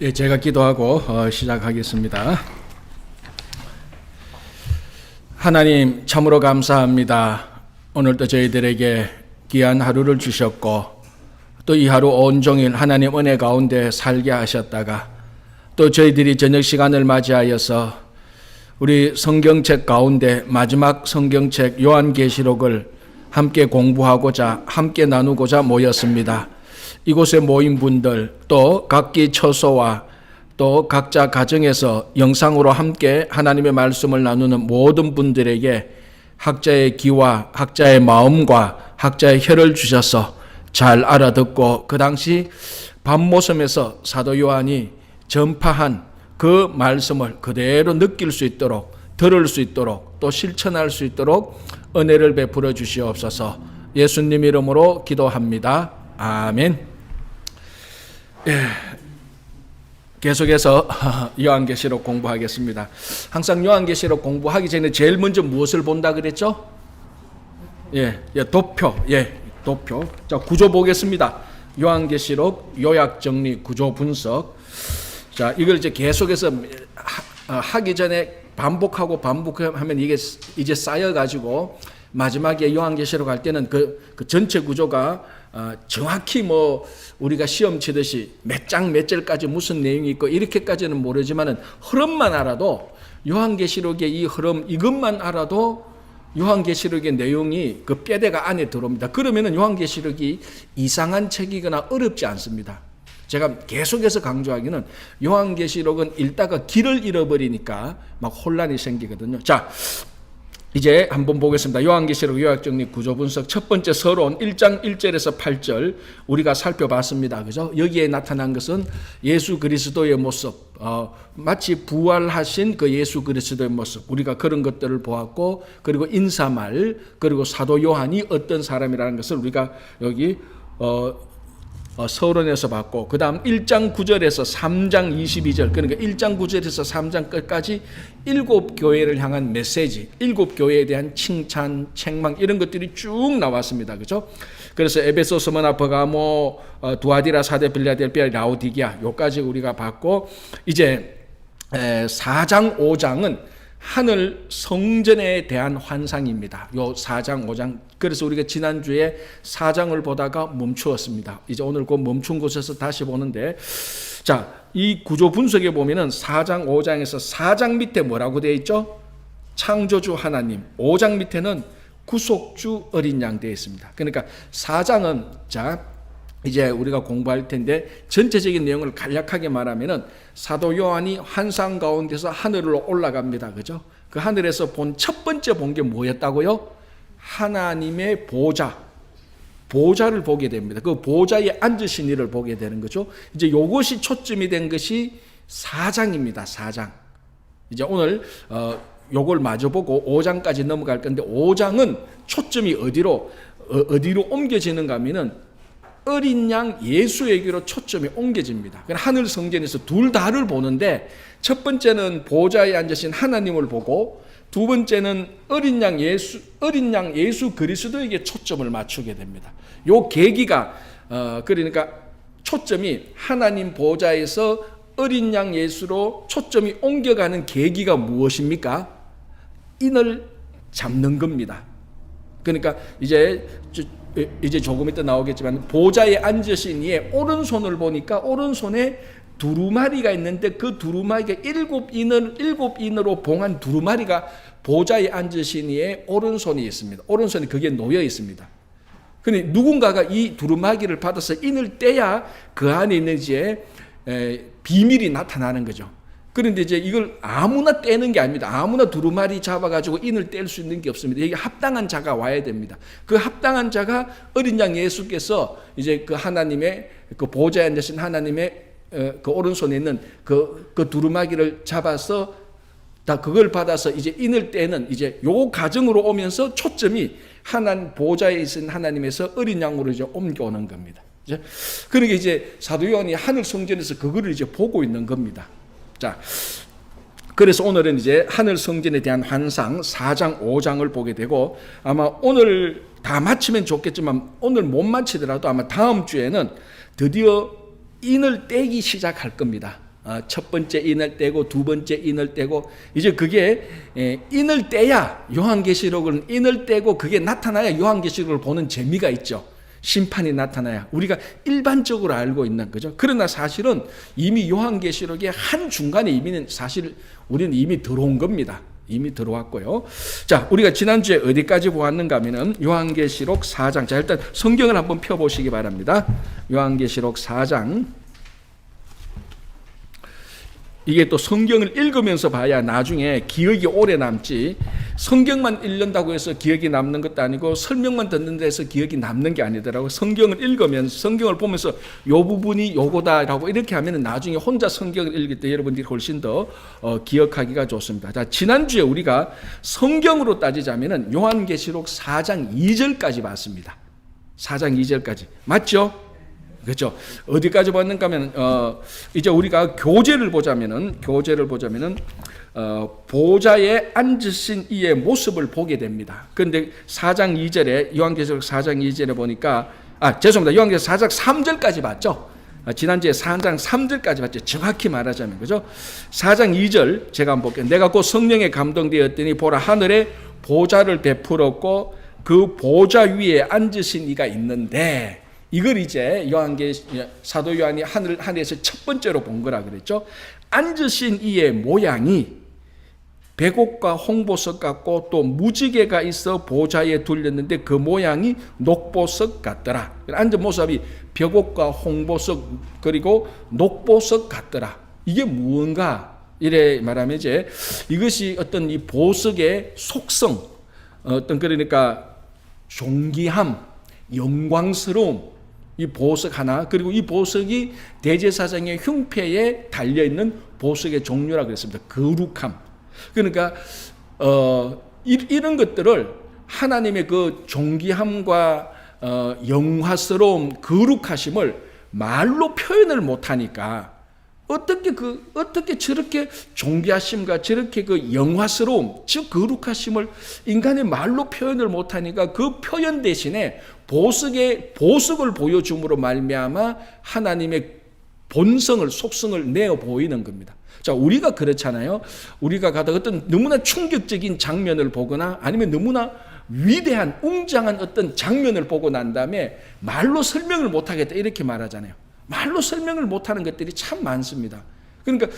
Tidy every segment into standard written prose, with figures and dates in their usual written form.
예, 제가 기도하고 시작하겠습니다. 하나님 참으로 감사합니다. 오늘도 저희들에게 귀한 하루를 주셨고 또 이 하루 온종일 하나님 은혜 가운데 살게 하셨다가 또 저희들이 저녁 시간을 맞이하여서 우리 성경책 가운데 마지막 성경책 요한계시록을 함께 공부하고자 함께 나누고자 모였습니다. 이곳에 모인 분들 또 각기 처소와 또 각자 가정에서 영상으로 함께 하나님의 말씀을 나누는 모든 분들에게 학자의 귀와 학자의 마음과 학자의 혀를 주셔서 잘 알아듣고 그 당시 밤모섬에서 사도 요한이 전파한 그 말씀을 그대로 느낄 수 있도록 들을 수 있도록 또 실천할 수 있도록 은혜를 베풀어 주시옵소서. 예수님 이름으로 기도합니다. 아멘. 예, 계속해서 요한계시록 공부하겠습니다. 항상 요한계시록 공부하기 전에 제일 먼저 무엇을 본다 그랬죠? 도표. 도표. 자, 구조 보겠습니다. 요한계시록 요약 정리 구조 분석. 자, 이걸 이제 계속해서 하기 전에 반복하면 이게 이제 쌓여가지고 마지막에 요한계시록 할 때는 그 전체 구조가 정확히 우리가 시험 치듯이 몇 장 몇 절까지 무슨 내용이 있고 이렇게까지는 모르지만은 흐름만 알아도 요한계시록의 이 흐름 이것만 알아도 요한계시록의 내용이 그 뼈대가 안에 들어옵니다. 그러면은 요한계시록이 이상한 책이거나 어렵지 않습니다. 제가 계속해서 강조하기는 요한계시록은 읽다가 길을 잃어버리니까 막 혼란이 생기거든요. 자, 이제 한번 보겠습니다. 요한계시록 요약정리 구조분석 첫 번째 서론 1장 1절에서 8절 우리가 살펴봤습니다. 그죠? 여기에 나타난 것은 예수 그리스도의 모습, 마치 부활하신 그 예수 그리스도의 모습, 우리가 그런 것들을 보았고, 그리고 인사말, 그리고 사도 요한이 어떤 사람이라는 것을 우리가 여기 서론에서 봤고, 그 다음 1장 9절에서 3장 22절, 그러니까 1장 9절에서 3장 끝까지 7교회를 향한 메시지, 7교회에 대한 칭찬, 책망 이런 것들이 쭉 나왔습니다. 그렇죠? 그래서 에베소, 스무나, 버가모, 두아디라, 사데, 빌라델피아, 라오디게아 요까지 우리가 봤고, 이제 4장 5장은 하늘 성전에 대한 환상입니다. 요 4장 5장. 그래서 우리가 지난주에 4장을 보다가 멈추었습니다. 이제 오늘 그 멈춘 곳에서 다시 보는데, 자, 이 구조 분석에 보면은 4장 5장에서 4장 밑에 뭐라고 되어 있죠? 창조주 하나님. 5장 밑에는 구속주 어린 양 되어 있습니다. 그러니까 4장은 자 이제 우리가 공부할 텐데 전체적인 내용을 간략하게 말하면은 사도 요한이 환상 가운데서 하늘로 올라갑니다. 그죠? 그 하늘에서 본 첫 번째 본 게 뭐였다고요? 하나님의 보좌를 보게 됩니다. 그 보좌에 앉으신 이를 보게 되는 거죠. 이제 요것이 초점이 된 것이 4장입니다. 4장. 이제 오늘 요걸 마저 보고 5장까지 넘어갈 건데 5장은 초점이 어디로 옮겨지는가 하면은 어린 양 예수에게로 초점이 옮겨집니다. 하늘 성전에서 둘 다를 보는데 첫 번째는 보좌에 앉으신 하나님을 보고 두 번째는 어린 양 예수 그리스도에게 초점을 맞추게 됩니다. 요 계기가 그러니까 초점이 하나님 보좌에서 어린 양 예수로 초점이 옮겨가는 계기가 무엇입니까? 인을 잡는 겁니다. 그러니까 이제 조금 이따 나오겠지만 보좌에 앉으신 이의 오른손을 보니까 오른손에 두루마리가 있는데 그 두루마리가 일곱 인으로 봉한 두루마리가 보좌에 앉으신 이의 오른손이 있습니다. 오른손이 거기에 놓여 있습니다. 그런데 누군가가 이 두루마기를 받아서 인을 떼야 그 안에 있는 이제 비밀이 나타나는 거죠. 그런데 이제 이걸 아무나 떼는 게 아닙니다. 아무나 두루마리 잡아가지고 인을 뗄 수 있는 게 없습니다. 이게 합당한 자가 와야 됩니다. 그 합당한 자가 어린 양 예수께서 이제 그 하나님의 그 보좌에 앉으신 하나님의 그 오른손에 있는 그 두루마기를 잡아서 다 그걸 받아서 이제 인을 떼는 이제 요 과정으로 오면서 초점이 보좌에 있는 하나님에서 어린 양으로 이제 옮겨오는 겁니다. 그러니까 이제 사도 요한이 하늘 성전에서 그거를 이제 보고 있는 겁니다. 자, 그래서 오늘은 이제 하늘 성전에 대한 환상 4장 5장을 보게 되고 아마 오늘 다 마치면 좋겠지만 오늘 못 마치더라도 아마 다음 주에는 드디어 인을 떼기 시작할 겁니다. 첫 번째 인을 떼고 두 번째 인을 떼고 이제 그게 인을 떼야 요한계시록은 인을 떼고 그게 나타나야 요한계시록을 보는 재미가 있죠. 심판이 나타나야 우리가 일반적으로 알고 있는 거죠. 그러나 사실은 이미 요한계시록의 한 중간에 이미는 사실 우리는 이미 들어온 겁니다. 이미 들어왔고요. 자, 우리가 지난주에 어디까지 보았는가 하면은 요한계시록 4장. 자, 일단 성경을 한번 펴보시기 바랍니다. 요한계시록 4장. 이게 또 성경을 읽으면서 봐야 나중에 기억이 오래 남지, 성경만 읽는다고 해서 기억이 남는 것도 아니고 설명만 듣는 데서 기억이 남는 게 아니더라고요. 성경을 읽으면서, 성경을 보면서 요 부분이 요거다라고 이렇게 하면 나중에 혼자 성경을 읽을 때 여러분들이 훨씬 더 기억하기가 좋습니다. 자, 지난주에 우리가 성경으로 따지자면 요한계시록 4장 2절까지 봤습니다. 4장 2절까지. 맞죠? 그렇죠. 어디까지 봤는가 하면 이제 우리가 교제를 보자면은 보좌에 앉으신 이의 모습을 보게 됩니다. 그런데 4장 2절에 요한계시록 4장 2절에 보니까 죄송합니다. 요한계시록 4장 3절까지 봤죠. 지난주에 4장 3절까지 봤죠. 정확히 말하자면 그죠? 4장 2절 제가 한번 볼게요. 내가 곧 성령에 감동되었더니 보라 하늘에 보좌를 베풀었고 그 보좌 위에 앉으신 이가 있는데, 이걸 이제 사도 요한이 하늘에서 첫 번째로 본 거라 그랬죠. 앉으신 이의 모양이 백옥과 홍보석 같고 또 무지개가 있어 보좌에 둘렸는데 그 모양이 녹보석 같더라. 앉은 모습이 벽옥과 홍보석 그리고 녹보석 같더라. 이게 무언가 이래 말하면 이제 이것이 어떤 이 보석의 속성, 어떤 그러니까 존귀함, 영광스러움, 이 보석 하나, 그리고 이 보석이 대제사장의 흉패에 달려있는 보석의 종류라고 그랬습니다. 거룩함. 그러니까 이런 것들을 하나님의 그 존귀함과 영화스러움, 거룩하심을 말로 표현을 못하니까 어떻게 저렇게 존귀하심과 저렇게 그 영화스러움, 즉 거룩하심을 인간의 말로 표현을 못하니까 그 표현 대신에 보석을 보여줌으로 말미암아 하나님의 본성을, 속성을 내어 보이는 겁니다. 자, 우리가 그렇잖아요. 우리가 가다가 어떤 너무나 충격적인 장면을 보거나 아니면 너무나 위대한 웅장한 어떤 장면을 보고 난 다음에 말로 설명을 못하겠다 이렇게 말하잖아요. 말로 설명을 못하는 것들이 참 많습니다. 그러니까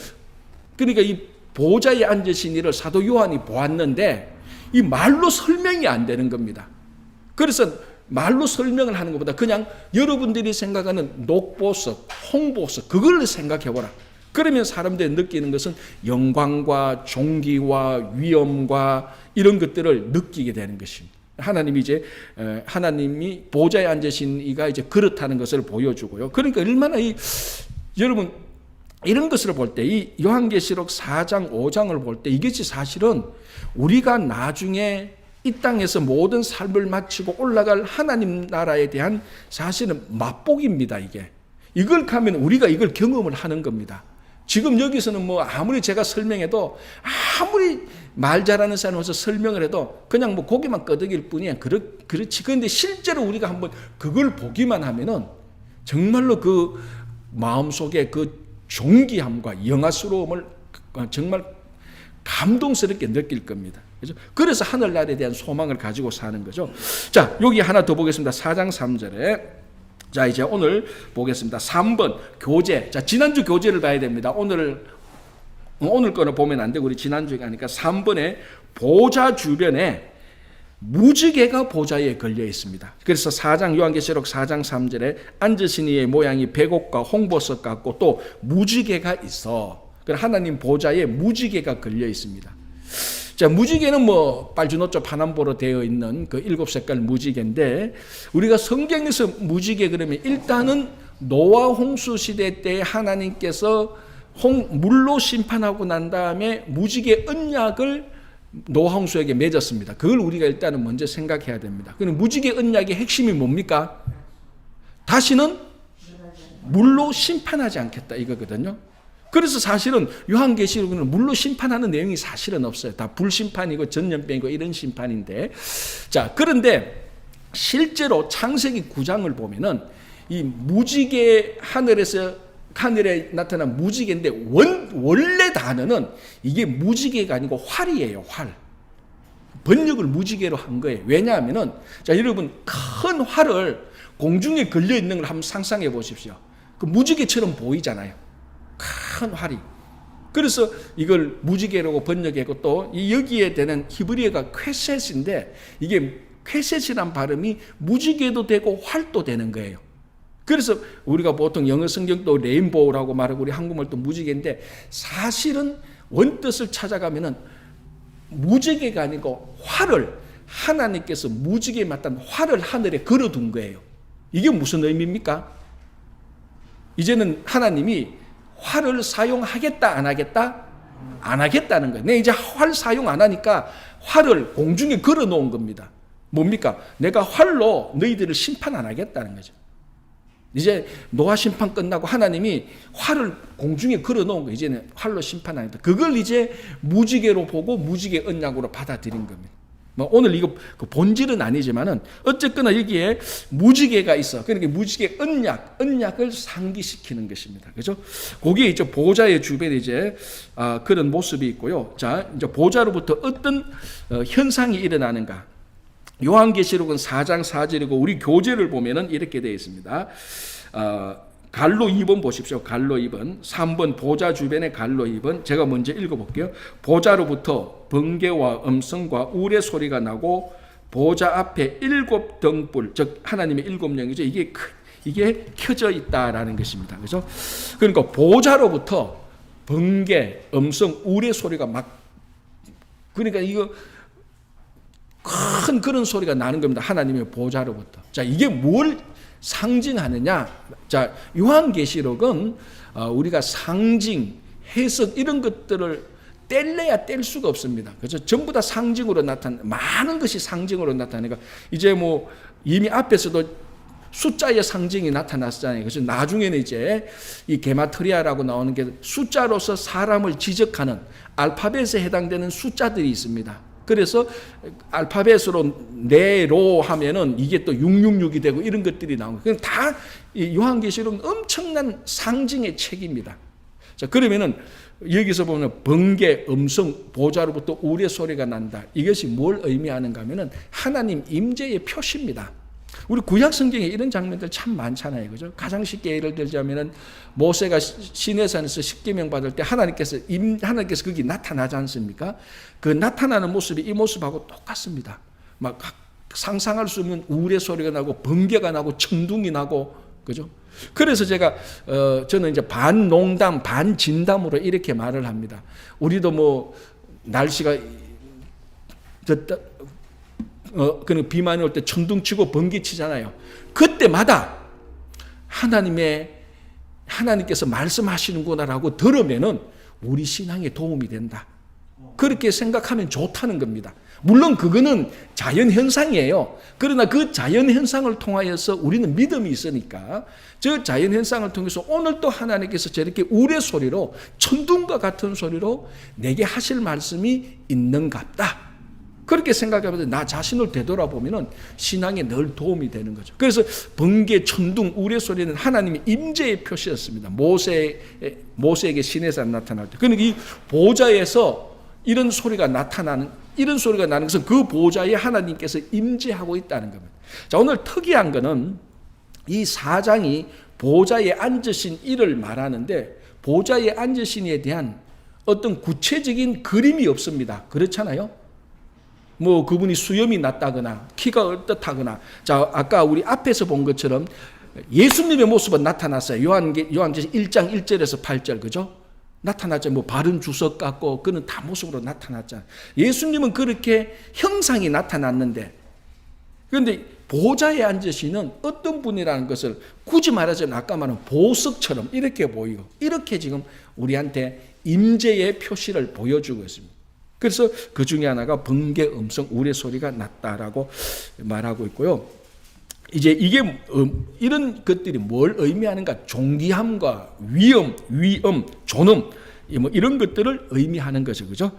이 보좌에 앉으신 이를 사도 요한이 보았는데 이 말로 설명이 안 되는 겁니다. 그래서 말로 설명을 하는 것보다 그냥 여러분들이 생각하는 녹보석, 홍보석 그걸 생각해보라. 그러면 사람들이 느끼는 것은 영광과 존귀와 위엄과 이런 것들을 느끼게 되는 것입니다. 하나님이 보좌에 앉으신 이가 이제 그렇다는 것을 보여주고요. 그러니까 얼마나 여러분 이런 것을 볼 때 이 요한계시록 4장 5장을 볼 때 이것이 사실은 우리가 나중에 이 땅에서 모든 삶을 마치고 올라갈 하나님 나라에 대한 사실은 맛복입니다. 이걸 가면 우리가 이걸 경험을 하는 겁니다. 지금 여기서는 뭐 아무리 제가 설명해도 아무리 말 잘하는 사람이 와서 설명을 해도 그냥 뭐 고개만 끄덕일 뿐이야. 그렇지. 그런데 실제로 우리가 한번 그걸 보기만 하면은 정말로 그 마음속에 그 존귀함과 영화스러움을 정말 감동스럽게 느낄 겁니다. 그래서 하늘나라에 대한 소망을 가지고 사는 거죠. 자, 여기 하나 더 보겠습니다. 4장 3절에. 자, 이제 오늘 보겠습니다. 3번 교제. 자, 지난주 교제를 봐야 됩니다. 오늘 거는 보면 안 되고 우리 지난주에 가니까 3번에 보좌 주변에 무지개가 보좌에 걸려 있습니다. 그래서 요한계시록 4장 3절에 앉으신 이의 모양이 백옥과 홍보석 같고 또 무지개가 있어. 하나님 보좌에 무지개가 걸려 있습니다. 자, 무지개는 뭐 빨주노초 파남보로 되어 있는 그 7색깔 무지개인데, 우리가 성경에서 무지개 그러면 일단은 노아 홍수 시대 때 하나님께서 물로 심판하고 난 다음에 무지개 언약을 노아 홍수에게 맺었습니다. 그걸 우리가 일단은 먼저 생각해야 됩니다. 그럼 무지개 언약의 핵심이 뭡니까? 다시는 물로 심판하지 않겠다 이거거든요. 그래서 사실은 요한계시록은 물로 심판하는 내용이 사실은 없어요. 다 불심판이고 전염병이고 이런 심판인데, 자, 그런데 실제로 창세기 9장을 보면은 이 무지개 하늘에서 하늘에 나타난 무지개인데 원래 단어는 이게 무지개가 아니고 활이에요. 활. 번역을 무지개로 한 거예요. 왜냐하면은 자 여러분 큰 활을 공중에 걸려 있는 걸 한번 상상해 보십시오. 그 무지개처럼 보이잖아요. 큰 활이. 그래서 이걸 무지개라고 번역했고 또 여기에 되는 히브리어가 퀘셋인데 이게 퀘셋이란 발음이 무지개도 되고 활도 되는 거예요. 그래서 우리가 보통 영어 성경도 레인보우라고 말하고 우리 한국말도 무지개인데 사실은 원뜻을 찾아가면은 무지개가 아니고 활을 하나님께서 무지개에 맞단 활을 하늘에 걸어둔 거예요. 이게 무슨 의미입니까? 이제는 하나님이 활을 사용하겠다 안 하겠다? 안 하겠다는 거예요. 내 이제 활 사용 안 하니까 활을 공중에 걸어 놓은 겁니다. 뭡니까? 내가 활로 너희들을 심판 안 하겠다는 거죠. 이제 노아 심판 끝나고 하나님이 활을 공중에 걸어 놓은 거예요. 이제는 활로 심판 안 하겠다. 그걸 이제 무지개로 보고 무지개 언약으로 받아들인 겁니다. 뭐 오늘 이거 그 본질은 아니지만은 어쨌거나 여기에 무지개가 있어. 그러니까 무지개 언약을 상기시키는 것입니다. 그죠? 거기에 이제 보좌의 주변에 이제 그런 모습이 있고요. 자, 이제 보좌로부터 어떤 현상이 일어나는가? 요한계시록은 4장 4절이고 우리 교재를 보면은 이렇게 되어 있습니다. 갈로 2번 보십시오. 갈로 2번. 3번 보좌 주변의 갈로 2번. 제가 먼저 읽어볼게요. 보좌로부터 번개와 음성과 우레 소리가 나고 보좌 앞에 7 등불, 즉 하나님의 7영이죠. 이게 켜져 있다라는 것입니다. 그죠? 그러니까 보좌로부터 번개, 음성, 우레 소리가 막 그러니까 이거 큰 그런 소리가 나는 겁니다. 하나님의 보좌로부터. 자, 이게 뭘 상징하느냐? 자, 요한계시록은 우리가 상징, 해석 이런 것들을 뗄래야 뗄 수가 없습니다. 그래서 전부 다 상징으로 많은 것이 상징으로 나타나니까 이제 뭐 이미 앞에서도 숫자의 상징이 나타났잖아요. 그래서 나중에는 이제 이 게마트리아라고 나오는 게 숫자로서 사람을 지적하는 알파벳에 해당되는 숫자들이 있습니다. 그래서 알파벳으로 네로 하면은 이게 또 666이 되고 이런 것들이 나오고 그냥 다 요한계시록은 엄청난 상징의 책입니다. 자, 그러면은 여기서 보면 번개, 음성, 보좌로부터 우레 소리가 난다. 이것이 뭘 의미하는가 하면은 하나님 임재의 표시입니다. 우리 구약 성경에 이런 장면들 참 많잖아요. 그죠? 가장 쉽게 예를 들자면은 모세가 시내산에서 십계명 받을 때 하나님께서 거기 나타나지 않습니까? 그 나타나는 모습이 이 모습하고 똑같습니다. 막 상상할 수 없는 우레 소리가 나고 번개가 나고 천둥이 나고 그죠? 그래서 제가 저는 이제 반 농담 반 진담으로 이렇게 말을 합니다. 우리도 뭐 날씨가 그는 비 많이 올 때 천둥 치고 번개 치잖아요. 그때마다 하나님께서 말씀하시는구나라고 들으면은 우리 신앙에 도움이 된다. 그렇게 생각하면 좋다는 겁니다. 물론 그거는 자연 현상이에요. 그러나 그 자연 현상을 통하여서 우리는 믿음이 있으니까 저 자연 현상을 통해서 오늘 또 하나님께서 저렇게 우레 소리로 천둥과 같은 소리로 내게 하실 말씀이 있는갑다. 그렇게 생각하면서 나 자신을 되돌아보면은 신앙에 늘 도움이 되는 거죠. 그래서 번개, 천둥, 우레 소리는 하나님의 임재의 표시였습니다. 모세에게 시내산 나타날 때. 그러니까 이 보좌에서 이런 소리가 나는 것은 그 보좌에 하나님께서 임재하고 있다는 겁니다. 자, 오늘 특이한 거는 이 4장이 보좌에 앉으신 이를 말하는데 보좌에 앉으신 이에 대한 어떤 구체적인 그림이 없습니다. 그렇잖아요? 뭐 그분이 수염이 났다거나 키가 어떻다거나 자 아까 우리 앞에서 본 것처럼 예수님의 모습은 나타났어요. 요한계시 1장 1절에서 8절 그죠? 나타났죠. 뭐 바른 주석 같고 그는 다 모습으로 나타났잖아요. 예수님은 그렇게 형상이 나타났는데 그런데 보좌에 앉으시는 어떤 분이라는 것을 굳이 말하자면 아까 말한 보석처럼 이렇게 보이고 이렇게 지금 우리한테 임재의 표시를 보여주고 있습니다. 그래서 그 중에 하나가 번개, 음성, 우레 소리가 났다라고 말하고 있고요. 이제 이게 이런 것들이 뭘 의미하는가? 존귀함과 위엄, 존엄 뭐 이런 것들을 의미하는 거죠, 그죠?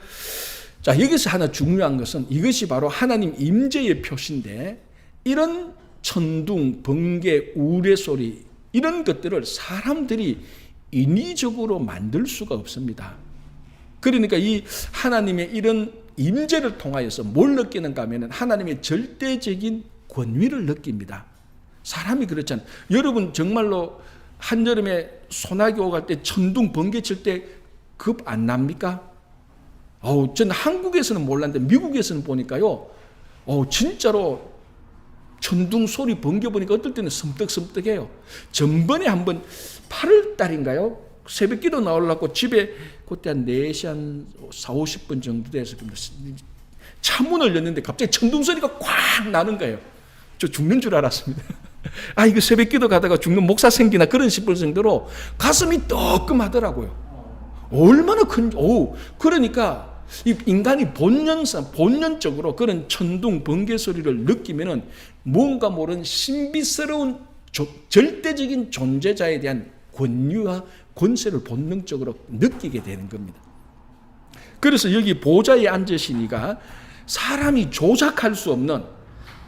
자, 여기서 하나 중요한 것은 이것이 바로 하나님 임재의 표시인데 이런 천둥, 번개, 우레 소리 이런 것들을 사람들이 인위적으로 만들 수가 없습니다. 그러니까 이 하나님의 이런 임재를 통하여서 뭘 느끼는가 하면 하나님의 절대적인 권위를 느낍니다. 사람이 그렇잖아요. 여러분 정말로 한여름에 소나기 오갈 때 천둥 번개 칠 때 겁 안 납니까? 전 한국에서는 몰랐는데 미국에서는 보니까요. 진짜로 천둥 소리 번개 보니까 어떨 때는 섬뜩섬뜩해요. 전번에 한번 8월 달인가요? 새벽 기도 나오려고 집에 그때 한 4시 한 4, 50분 정도 돼서 창문을 열는데 갑자기 천둥 소리가 꽉 나는 거예요. 저 죽는 줄 알았습니다. 이거 새벽 기도 가다가 죽는 목사 생기나 그런 싶을 정도로 가슴이 뜨끔하더라고요. 얼마나 그러니까 이 인간이 본연적으로 그런 천둥 번개 소리를 느끼면은 뭔가 모르는 신비스러운 절대적인 존재자에 대한 권위와 권세를 본능적으로 느끼게 되는 겁니다. 그래서 여기 보좌에 앉으시니가 사람이 조작할 수 없는,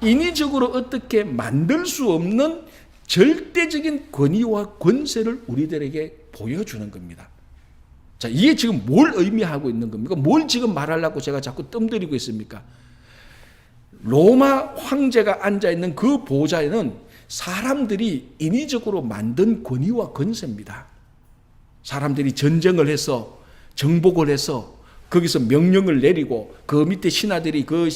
인위적으로 어떻게 만들 수 없는 절대적인 권위와 권세를 우리들에게 보여주는 겁니다. 자, 이게 지금 뭘 의미하고 있는 겁니까? 뭘 지금 말하려고 제가 자꾸 뜸들이고 있습니까? 로마 황제가 앉아있는 그 보좌에는 사람들이 인위적으로 만든 권위와 권세입니다. 사람들이 전쟁을 해서 정복을 해서 거기서 명령을 내리고 그 밑에 신하들이 그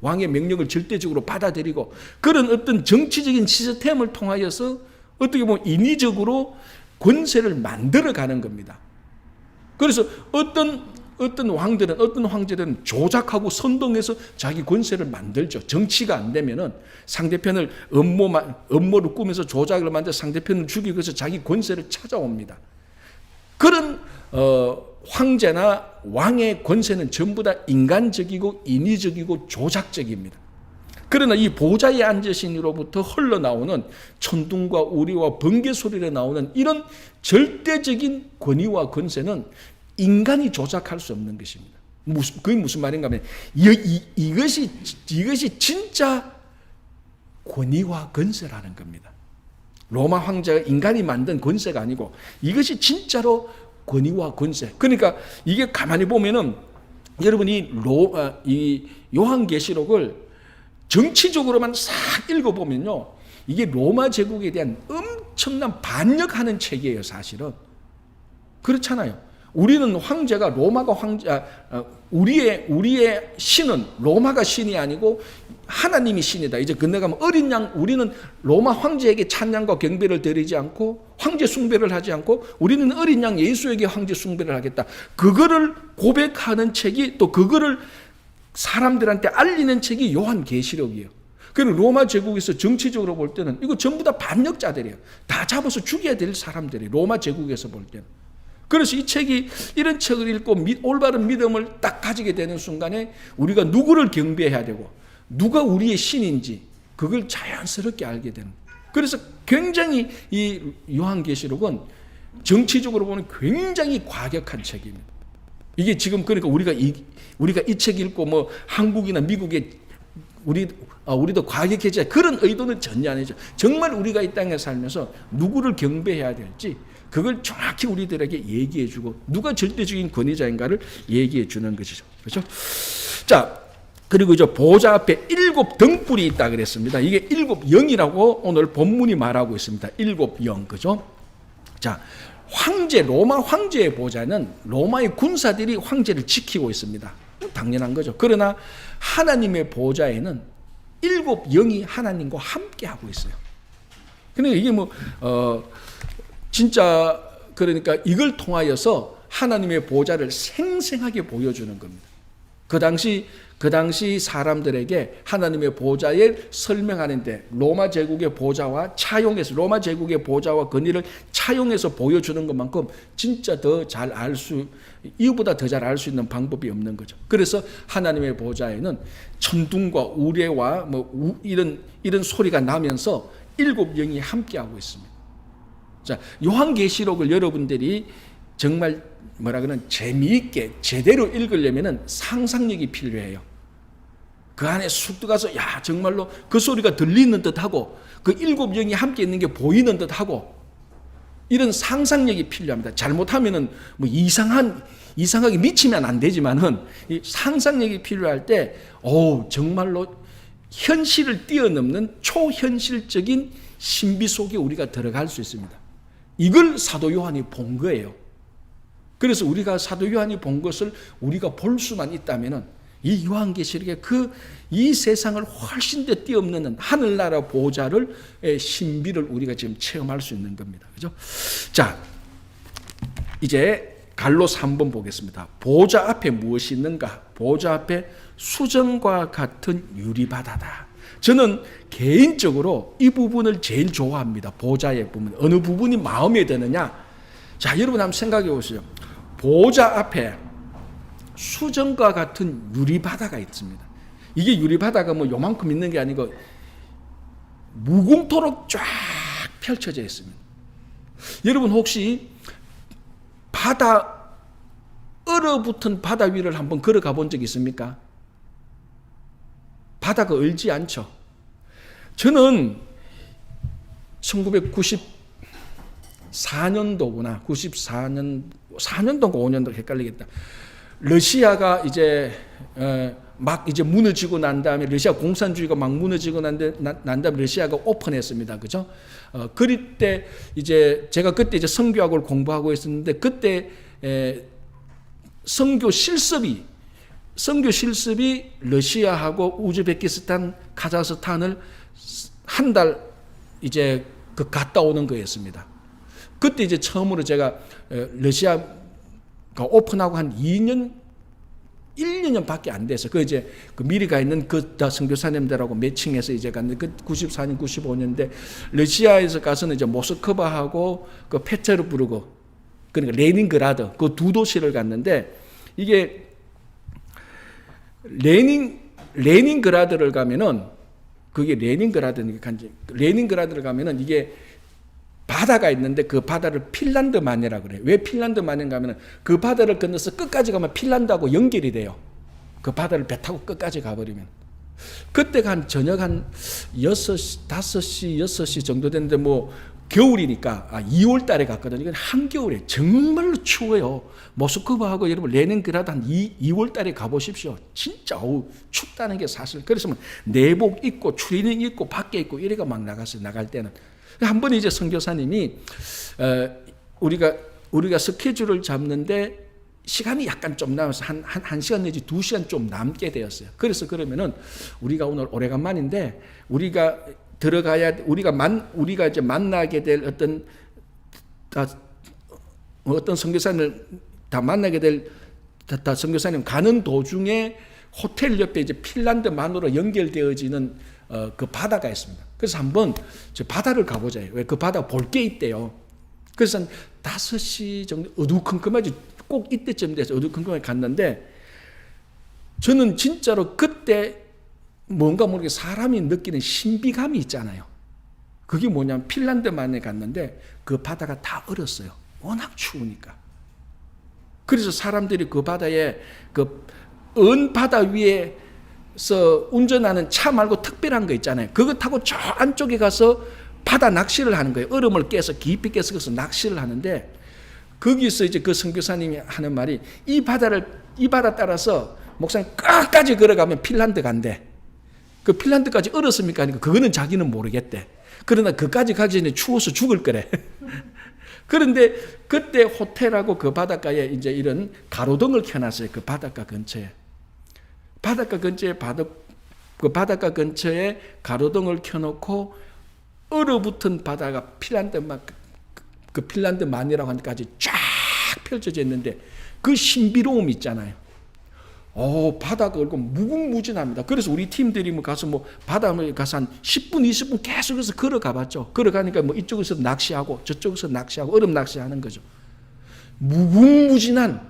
왕의 명령을 절대적으로 받아들이고 그런 어떤 정치적인 시스템을 통하여서 어떻게 보면 인위적으로 권세를 만들어가는 겁니다. 그래서 어떤 황제들은 조작하고 선동해서 자기 권세를 만들죠. 정치가 안 되면은 상대편을 음모를 꾸면서 조작을 만들어 상대편을 죽이고 해서 자기 권세를 찾아옵니다. 그런 황제나 왕의 권세는 전부 다 인간적이고 인위적이고 조작적입니다. 그러나 이 보좌에 앉으신 이로부터 흘러나오는 천둥과 우리와 번개 소리로 나오는 이런 절대적인 권위와 권세는 인간이 조작할 수 없는 것입니다. 그게 무슨 말인가 하면 이것이 진짜 권위와 권세라는 겁니다. 로마 황제가 인간이 만든 권세가 아니고 이것이 진짜로 권위와 권세. 그러니까 이게 가만히 보면은 여러분이 이 요한계시록을 정치적으로만 싹 읽어보면요, 이게 로마 제국에 대한 엄청난 반역하는 책이에요. 사실은 그렇잖아요. 우리는 황제가 로마가 우리의 신은 로마가 신이 아니고 하나님이 신이다. 이제 건너가면 어린 양, 우리는 로마 황제에게 찬양과 경배를 드리지 않고 황제 숭배를 하지 않고 우리는 어린 양 예수에게 황제 숭배를 하겠다. 그거를 고백하는 책이, 또 그거를 사람들한테 알리는 책이 요한계시록이에요. 그리고 로마 제국에서 정치적으로 볼 때는 이거 전부 다 반역자들이에요. 다 잡아서 죽여야 될 사람들이 로마 제국에서 볼 때는. 그래서 이 책이, 이런 책을 읽고 올바른 믿음을 딱 가지게 되는 순간에 우리가 누구를 경배해야 되고 누가 우리의 신인지 그걸 자연스럽게 알게 되는. 그래서 굉장히 이 요한계시록은 정치적으로 보면 굉장히 과격한 책입니다. 이게 지금 그러니까 우리가 이 책 읽고 뭐 한국이나 미국에 우리도 과격해져야, 그런 의도는 전혀 아니죠. 정말 우리가 이 땅에 살면서 누구를 경배해야 될지 그걸 정확히 우리들에게 얘기해주고 누가 절대적인 권위자인가를 얘기해주는 것이죠. 그렇죠? 자, 그리고 저 보좌 앞에 7 등불이 있다 그랬습니다. 이게 7 영이라고 오늘 본문이 말하고 있습니다. 7 영, 그죠? 자, 로마 황제의 보좌는 로마의 군사들이 황제를 지키고 있습니다. 당연한 거죠. 그러나 하나님의 보좌에는 7 영이 하나님과 함께 하고 있어요. 그러니까 이게 진짜 그러니까 이걸 통하여서 하나님의 보좌를 생생하게 보여주는 겁니다. 그 당시 사람들에게 하나님의 보좌를 설명하는데 로마 제국의 보좌와 차용해서, 로마 제국의 보좌와 권위를 차용해서 보여주는 것만큼 진짜 이보다 더 잘 알 수 있는 방법이 없는 거죠. 그래서 하나님의 보좌에는 천둥과 우레와 이런 소리가 나면서 7 영이 함께하고 있습니다. 자, 요한계시록을 여러분들이 정말 재미있게 제대로 읽으려면은 상상력이 필요해요. 그 안에 쑥 들어가서 정말로 그 소리가 들리는 듯하고 그 7 영이 함께 있는 게 보이는 듯하고 이런 상상력이 필요합니다. 잘못하면은 뭐 이상하게 미치면 안 되지만은 이 상상력이 필요할 때, 정말로 현실을 뛰어넘는 초현실적인 신비 속에 우리가 들어갈 수 있습니다. 이걸 사도 요한이 본 거예요. 그래서 우리가 사도 요한이 본 것을 우리가 볼 수만 있다면은 이 요한계시록의 이 세상을 훨씬 더 뛰어넘는 하늘나라 보좌를 신비를 우리가 지금 체험할 수 있는 겁니다. 그죠? 자, 이제 갈로스 한번 보겠습니다. 보좌 앞에 무엇이 있는가? 보좌 앞에 수정과 같은 유리바다다. 저는 개인적으로 이 부분을 제일 좋아합니다. 보좌의 부분. 어느 부분이 마음에 드느냐? 자, 여러분 한번 생각해 보세요. 보좌 앞에 수정과 같은 유리바다가 있습니다. 이게 유리바다가 뭐 요만큼 있는 게 아니고 무궁토록 쫙 펼쳐져 있습니다. 여러분 혹시 얼어붙은 바다 위를 한번 걸어가 본 적 있습니까? 바다가 얼지 않죠. 저는 1994년도구나. 4년도인가 5년도 헷갈리겠다. 러시아가 이제 막 이제 무너지고 난 다음에 러시아 공산주의가 막 무너지고 난 다음에 러시아가 오픈했습니다. 그죠? 그럴 때 이제 제가 그때 이제 선교학을 공부하고 있었는데 그때 선교 실습이 러시아하고 우즈베키스탄, 카자흐스탄을 한 달 이제 갔다 오는 거였습니다. 그때 이제 처음으로 제가 러시아가 오픈하고 한 1년밖에 안 돼서 이제 미리 가 있는 선교사님들하고 매칭해서 이제 갔는데 94년, 95년인데 러시아에서 가서는 이제 모스크바하고 페테르부르크 그러니까 레닌그라드 그 두 도시를 갔는데 이게 레닌그라드를 가면은 그게 레닌그라드를 가면은 이게 바다가 있는데 그 바다를 핀란드만이라 그래요. 왜 핀란드만인가 하면은 그 바다를 건너서 끝까지 가면 핀란드하고 연결이 돼요. 그 바다를 배 타고 끝까지 가버리면. 그때가 한 저녁 한 6시, 5시, 6시 정도 됐는데 뭐 겨울이니까 2월 달에 갔거든요. 이건 한겨울에 정말로 추워요. 모스크바하고 여러분 레닌그라드 한 2월 달에 가보십시오. 진짜 춥다는 게 사실. 그래서 뭐 내복 입고 추리닝 입고 밖에 있고 이래가 막 나갔어요. 나갈 때는. 한 번 이제 선교사님이 우리가 스케줄을 잡는데 시간이 약간 좀 남아서 한 시간 내지 2시간 좀 남게 되었어요. 그래서 그러면은 우리가 오늘 오래간만인데 우리가 이제 만나게 될 어떤 선교사님을 다 만나게 될 선교사님 가는 도중에 호텔 옆에 이제 핀란드만으로 연결되어지는 그 바다가 있습니다. 그래서 한번 저 바다를 가보자. 왜 그 바다 볼 게 있대요. 그래서 한 5시 정도 어두컴컴하지 꼭 이때쯤 돼서 어두컴컴하게 갔는데 저는 진짜로 그때 뭔가 모르게 사람이 느끼는 신비감이 있잖아요. 그게 뭐냐면 핀란드만에 갔는데 그 바다가 다 얼었어요. 워낙 추우니까. 그래서 사람들이 그 바다에 언 바다 위에서 운전하는 차 말고 특별한 거 있잖아요. 그거 타고 저 안쪽에 가서 바다 낚시를 하는 거예요. 얼음을 깨서 깊이 깨서 거기서 낚시를 하는데 거기서 이제 그 선교사님이 하는 말이 이 바다 따라서 목사님 끝까지 걸어가면 핀란드 간대. 그 핀란드까지 얼었습니까? 하니까 그거는 자기는 모르겠대. 그러나 그까지 가기 전에 추워서 죽을 거래. 그런데 그때 호텔하고 그 바닷가에 이제 이런 가로등을 켜놨어요. 그 바닷가 근처에. 그 바닷가 근처에 가로등을 켜놓고 얼어붙은 바다가 핀란드만이라고 하니까지 쫙 펼쳐져 있는데 그 신비로움 있잖아요. 바다가 얼고 무궁무진합니다. 그래서 우리 팀들이 가서 바다에 가서 한 10분, 20분 계속해서 걸어가 봤죠. 걸어가니까 이쪽에서 낚시하고 저쪽에서 낚시하고 얼음 낚시하는 거죠. 무궁무진한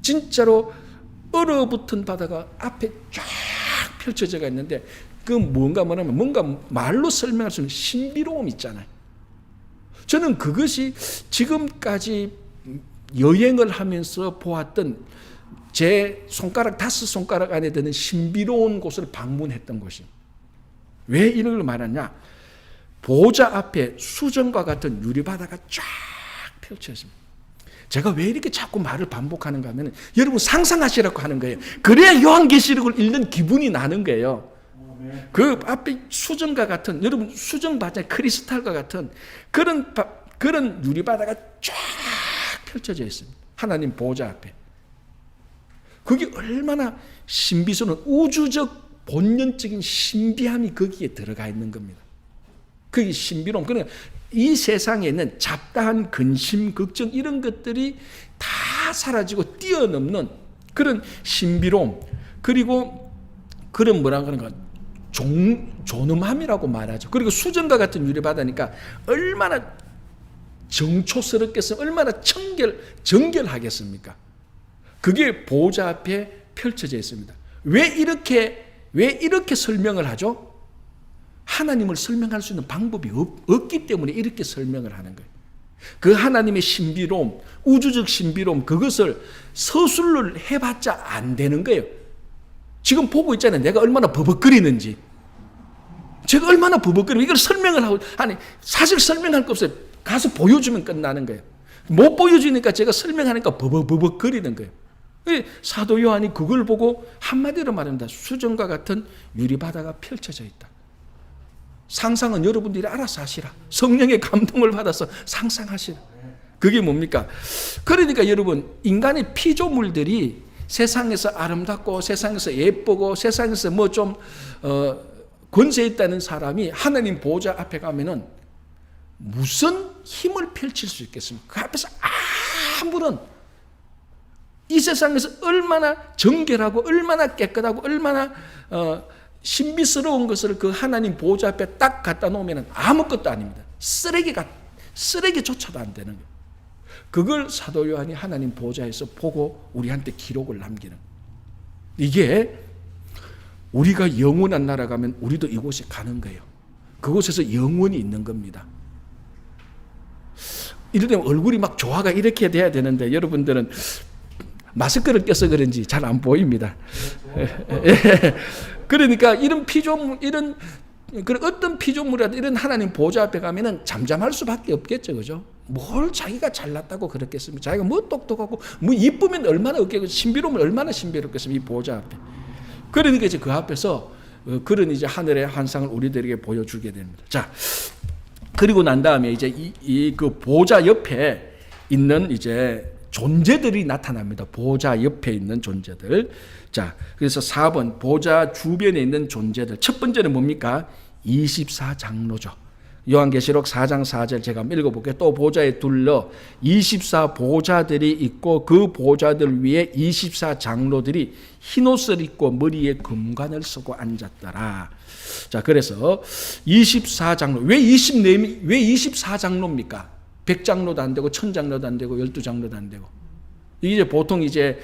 진짜로 얼어붙은 바다가 앞에 쫙 펼쳐져가 있는데 그 뭔가 말로 설명할 수 없는 신비로움 있잖아요. 저는 그것이 지금까지 여행을 하면서 보았던 제 손가락 5손가락 안에 드는 신비로운 곳을 방문했던 것이. 왜 이런 걸 말하냐? 보좌 앞에 수정과 같은 유리바다가 쫙 펼쳐집니다. 제가 왜 이렇게 자꾸 말을 반복하는가 하면 여러분 상상하시라고 하는 거예요. 그래야 요한계시록을 읽는 기분이 나는 거예요. 그 앞에 수정과 같은, 여러분 수정 바다에 크리스탈과 같은 그런 유리바다가 쫙 펼쳐져 있습니다. 하나님 보좌 앞에. 그게 얼마나 신비스러운 우주적 본연적인 신비함이 거기에 들어가 있는 겁니다. 그게 신비로움. 그러니까 이 세상에 있는 잡다한 근심, 걱정 이런 것들이 다 사라지고 뛰어넘는 그런 신비로움, 그리고 그런 뭐라 그러는가 존엄함이라고 말하죠. 그리고 수정과 같은 유리바다니까 얼마나 정초스럽겠습니까? 얼마나 정결하겠습니까? 그게 보좌 앞에 펼쳐져 있습니다. 왜 이렇게 설명을 하죠? 하나님을 설명할 수 있는 방법이 없기 때문에 이렇게 설명을 하는 거예요. 그 하나님의 신비로움, 우주적 신비로움, 그것을 서술을 해봤자 안 되는 거예요. 지금 보고 있잖아요. 내가 얼마나 버벅거리는지. 제가 얼마나 버벅거리면 이걸 설명을 하고, 아니, 사실 설명할 거 없어요. 가서 보여주면 끝나는 거예요. 못 보여주니까 제가 설명하니까 버벅거리는 거예요. 사도 요한이 그걸 보고 한마디로 말합니다. 수정과 같은 유리바다가 펼쳐져 있다. 상상은 여러분들이 알아서 하시라. 성령의 감동을 받아서 상상하시라. 그게 뭡니까? 그러니까 여러분, 인간의 피조물들이 세상에서 아름답고 세상에서 예쁘고 세상에서 뭐 좀 권세 있다는 사람이 하나님 보좌 앞에 가면은 무슨 힘을 펼칠 수 있겠습니까? 그 앞에서 아무런 이 세상에서 얼마나 정결하고 얼마나 깨끗하고 얼마나 신비스러운 것을 그 하나님 보좌 앞에 딱 갖다 놓으면 아무것도 아닙니다. 쓰레기조차도 안 되는 거예요. 그걸 사도 요한이 하나님 보좌에서 보고 우리한테 기록을 남기는 거예요. 이게 우리가 영원한 나라 가면 우리도 이곳에 가는 거예요. 그곳에서 영원히 있는 겁니다. 이러면 얼굴이 막 조화가 이렇게 돼야 되는데 여러분들은 마스크를 껴서 그런지 잘 안 보입니다. 그러니까 이런 피조물, 이런 어떤 피조물이라도 이런 하나님 보좌 앞에 가면은 잠잠할 수밖에 없겠죠, 그죠? 뭘 자기가 잘났다고 그렇겠습니까? 자기가 뭐 똑똑하고 뭐 이쁘면 얼마나 없겠고 신비로우면 얼마나 신비롭겠습니까? 이 보좌 앞에. 그러니까 이제 그 앞에서 그런 이제 하늘의 환상을 우리들에게 보여주게 됩니다. 자, 그리고 난 다음에 이제 그 보좌 옆에 있는 이제 존재들이 나타납니다. 보좌 옆에 있는 존재들. 자, 그래서 4번 보좌 주변에 있는 존재들. 첫 번째는 뭡니까? 24장로죠. 요한계시록 4장 4절 제가 한번 읽어볼게요. 또 보좌에 둘러 24보좌들이 있고 그 보좌들 위에 24장로들이 흰옷을 입고 머리에 금관을 쓰고 앉았더라. 자, 그래서 24장로. 왜 24장로입니까? 100장로도 안 되고 1000장로도 안 되고 12장로도 안 되고. 이게 보통 이제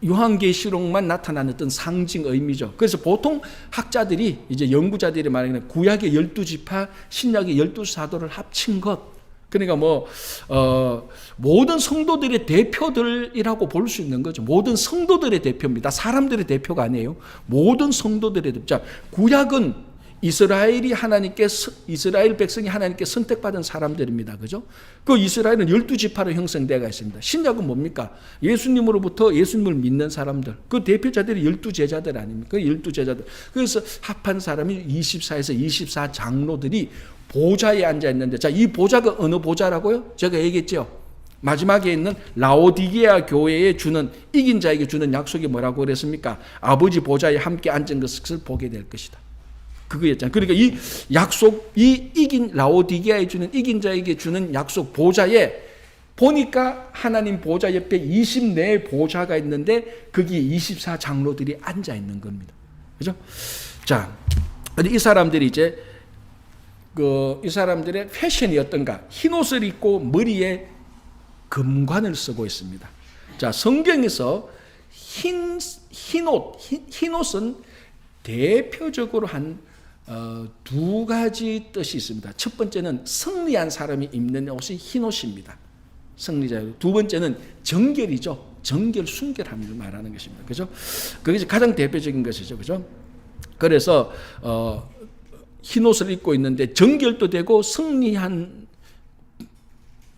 요한계시록만 나타나는 어떤 상징 의미죠. 그래서 보통 학자들이 이제 연구자들이 말하는 구약의 12지파, 신약의 12사도를 합친 것. 그러니까 모든 성도들의 대표들이라고 볼 수 있는 거죠. 모든 성도들의 대표입니다. 사람들의 대표가 아니에요. 모든 성도들의 대표. 자, 구약은 이스라엘 백성이 하나님께 선택받은 사람들입니다. 그죠? 그 이스라엘은 12지파로 형성되어 있습니다. 신약은 뭡니까? 예수님으로부터 예수님을 믿는 사람들. 그 대표자들이 12제자들 아닙니까? 12제자들. 그래서 합한 사람이 24에서 24장로들이 보좌에 앉아 있는데, 자, 이 보좌가 어느 보좌라고요? 제가 얘기했죠. 마지막에 있는 라오디게아 교회에 주는, 이긴 자에게 주는 약속이 뭐라고 그랬습니까? 아버지 보좌에 함께 앉은 것을 보게 될 것이다. 그거였잖아요. 그러니까 이 약속, 이 이긴 라오디게아에 주는, 이긴 자에게 주는 약속 보좌에 보니까 하나님 보좌 옆에 24 보좌가 있는데 거기에 24장로들이 앉아 있는 겁니다. 그죠? 자, 이 사람들이 이제 이 사람들의 패션이 어떤가? 흰옷을 입고 머리에 금관을 쓰고 있습니다. 자, 성경에서 흰옷은 대표적으로 한 두 가지 뜻이 있습니다. 첫 번째는 승리한 사람이 입는 옷이 흰옷입니다. 승리자. 두 번째는 정결이죠. 정결, 순결함을 말하는 것입니다. 그죠? 그게 가장 대표적인 것이죠. 그죠? 그래서 흰옷을 입고 있는데 정결도 되고 승리한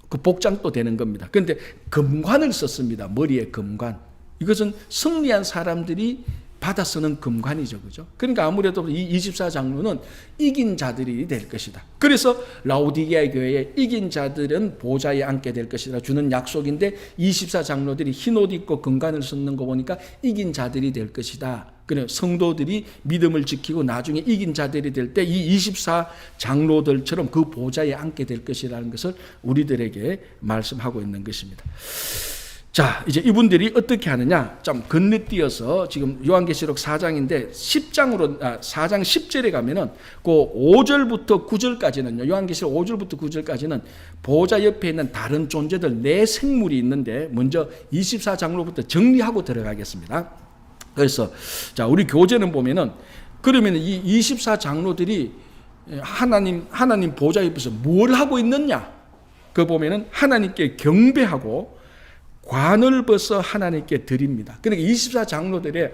그 복장도 되는 겁니다. 그런데 금관을 썼습니다. 머리에 금관. 이것은 승리한 사람들이 받아 쓰는 금관이죠. 그죠? 그러니까 아무래도 이 24장로는 이긴 자들이 될 것이다. 그래서 라오디게아 교회에 이긴 자들은 보좌에 앉게 될 것이다 주는 약속인데 24장로들이 흰 옷 입고 금관을 썼는 거 보니까 이긴 자들이 될 것이다. 그래 성도들이 믿음을 지키고 나중에 이긴 자들이 될 때 이 24장로들처럼 그 보좌에 앉게 될 것이라는 것을 우리들에게 말씀하고 있는 것입니다. 자, 이제 이분들이 어떻게 하느냐? 좀 건너뛰어서 지금 요한계시록 4장인데 4장 10절에 가면은 그 5절부터 9절까지는요. 요한계시록 5절부터 9절까지는 보좌 옆에 있는 다른 존재들 네 생물이 있는데 먼저 24장로부터 정리하고 들어가겠습니다. 그래서 자, 우리 교재는 보면은 그러면 이 24장로들이 하나님 보좌 옆에서 뭘 하고 있느냐? 그 보면은 하나님께 경배하고 관을 벗어 하나님께 드립니다. 그러니까 24장로들의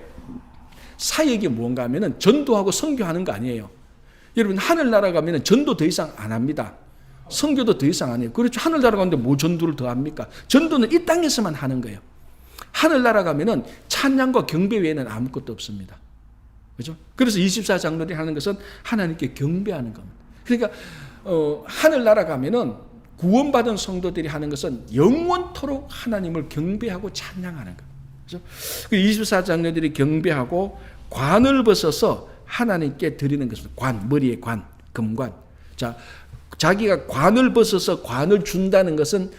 사역이 뭔가 하면은 전도하고 선교하는 거 아니에요. 여러분 하늘나라 가면은 전도 더 이상 안 합니다. 선교도 더 이상 안 해요. 그렇죠. 하늘나라 가는데 뭐 전도를 더 합니까? 전도는 이 땅에서만 하는 거예요. 하늘나라 가면은 찬양과 경배 외에는 아무것도 없습니다. 그렇죠? 그래서 24장로들이 하는 것은 하나님께 경배하는 겁니다. 그러니까 하늘나라 가면은 구원받은 성도들이 하는 것은 영원토록 하나님을 경배하고 찬양하는 것. 그렇죠? 24장로들이 경배하고 관을 벗어서 하나님께 드리는 것입니다. 관, 머리에 관, 금관. 자, 자기가 관을 벗어서 관을 준다는 것은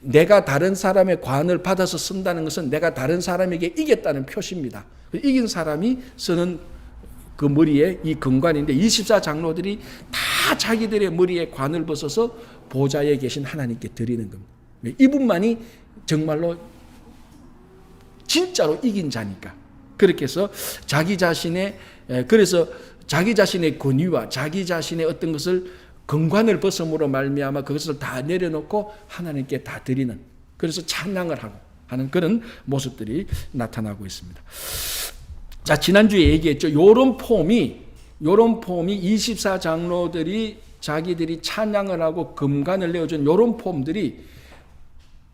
내가 다른 사람의 관을 받아서 쓴다는 것은 내가 다른 사람에게 이겼다는 표시입니다. 이긴 사람이 쓰는 그 머리에 이 금관인데 24장로들이 다 자기들의 머리에 관을 벗어서 보좌에 계신 하나님께 드리는 겁니다. 이분만이 정말로 진짜로 이긴 자니까. 그렇게 해서 자기 자신의 권위와 자기 자신의 어떤 것을 금관을 벗음으로 말미암아 그것을 다 내려놓고 하나님께 다 드리는, 그래서 찬양을 하고 하는 그런 모습들이 나타나고 있습니다. 자, 지난주에 얘기했죠. 요런 폼이 24장로들이 자기들이 찬양을 하고 금관을 내어준 요런 폼들이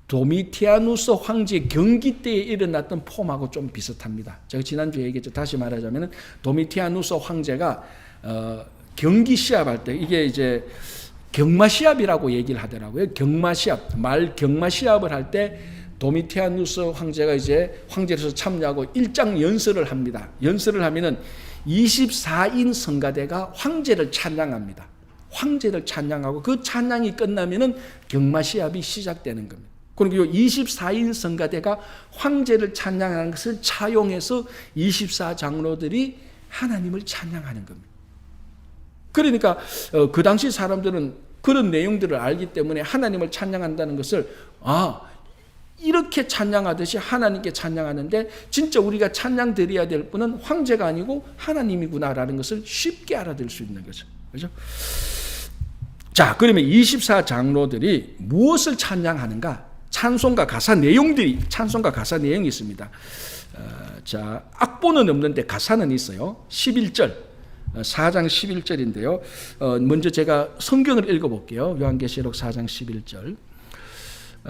도미티아누스 황제 경기 때에 일어났던 폼하고 좀 비슷합니다. 제가 지난주에 얘기했죠. 다시 말하자면 도미티아누스 황제가 경기 시합할 때, 이게 이제 경마 시합이라고 얘기를 하더라고요. 경마 시합, 경마 시합을 할 때 도미티아누스 황제가 이제 황제로서 참여하고 일장 연설을 합니다. 연설을 하면은 24인 성가대가 황제를 찬양합니다. 황제를 찬양하고 그 찬양이 끝나면은 경마 시합이 시작되는 겁니다. 그리고 24인 성가대가 황제를 찬양하는 것을 차용해서 24장로들이 하나님을 찬양하는 겁니다. 그러니까 그 당시 사람들은 그런 내용들을 알기 때문에 하나님을 찬양한다는 것을 이렇게 찬양하듯이 하나님께 찬양하는데 진짜 우리가 찬양 드려야 될 분은 황제가 아니고 하나님이구나라는 것을 쉽게 알아들 수 있는 거죠. 그렇죠? 자, 그러면 24장로들이 무엇을 찬양하는가? 찬송가 가사 내용이 있습니다. 자, 악보는 없는데 가사는 있어요. 11절, 4장 11절인데요. 먼저 제가 성경을 읽어볼게요. 요한계시록 4장 11절.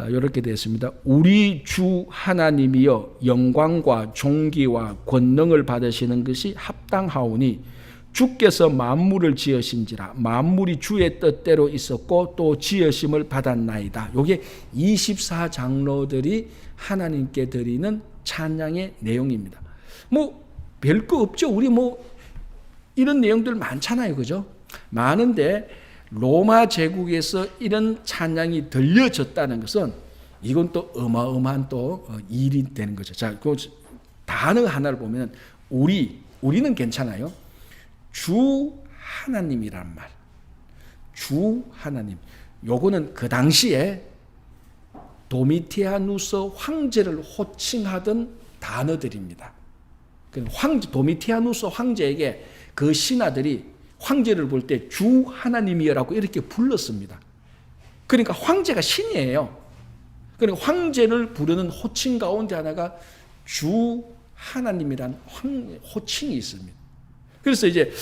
이렇게 되어 있습니다. 우리 주 하나님이여 영광과 존귀와 권능을 받으시는 것이 합당하오니 주께서 만물을 지으신지라 만물이 주의 뜻대로 있었고 또 지으심을 받았나이다. 이게 24장로들이 하나님께 드리는 찬양의 내용입니다. 뭐 별거 없죠. 우리 뭐 이런 내용들 많잖아요. 그죠? 많은데 로마 제국에서 이런 찬양이 들려졌다는 것은 이건 또 어마어마한 또 일이 되는 거죠. 자, 그 단어 하나를 보면 우리는 괜찮아요. 주 하나님이란 말. 주 하나님. 요거는 그 당시에 도미티아누스 황제를 호칭하던 단어들입니다. 도미티아누스 황제에게 그 신하들이 황제를 볼 때 주 하나님이여라고 이렇게 불렀습니다. 그러니까 황제가 신이에요. 그러니까 황제를 부르는 호칭 가운데 하나가 주 하나님이란 호칭이 있습니다. 그래서 이제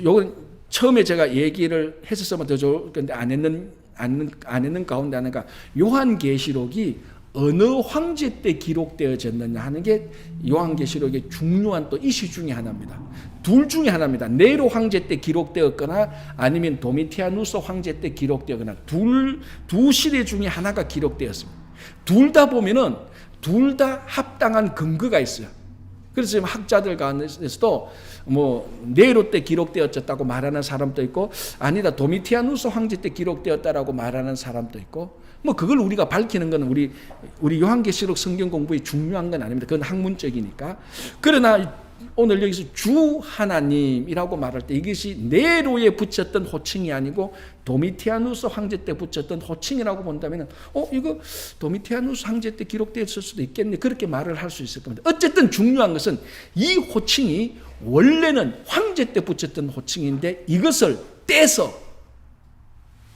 요건 처음에 제가 얘기를 했었으면 더 좋을 건데 안 했는 안 있는 가운데 하나가 요한계시록이 어느 황제 때 기록되어졌느냐 하는 게 요한계시록의 중요한 또 이슈 중에 하나입니다. 둘 중에 하나입니다. 네로 황제 때 기록되었거나 아니면 도미티아누스 황제 때 기록되거나 두 시대 중에 하나가 기록되었습니다. 둘 다 보면은 둘 다 합당한 근거가 있어요. 그래서 지금 학자들 가운데서도 네로 때 기록되었다고 말하는 사람도 있고, 아니다 도미티아누스 황제 때 기록되었다라고 말하는 사람도 있고, 그걸 우리가 밝히는 건 우리 요한계시록 성경 공부에 중요한 건 아닙니다. 그건 학문적이니까. 그러나 오늘 여기서 주 하나님이라고 말할 때 이것이 네로에 붙였던 호칭이 아니고 도미티아누스 황제 때 붙였던 호칭이라고 본다면 이거 도미티아누스 황제 때 기록되었을 수도 있겠네, 그렇게 말을 할 수 있을 겁니다. 어쨌든 중요한 것은 이 호칭이 원래는 황제 때 붙였던 호칭인데 이것을 떼서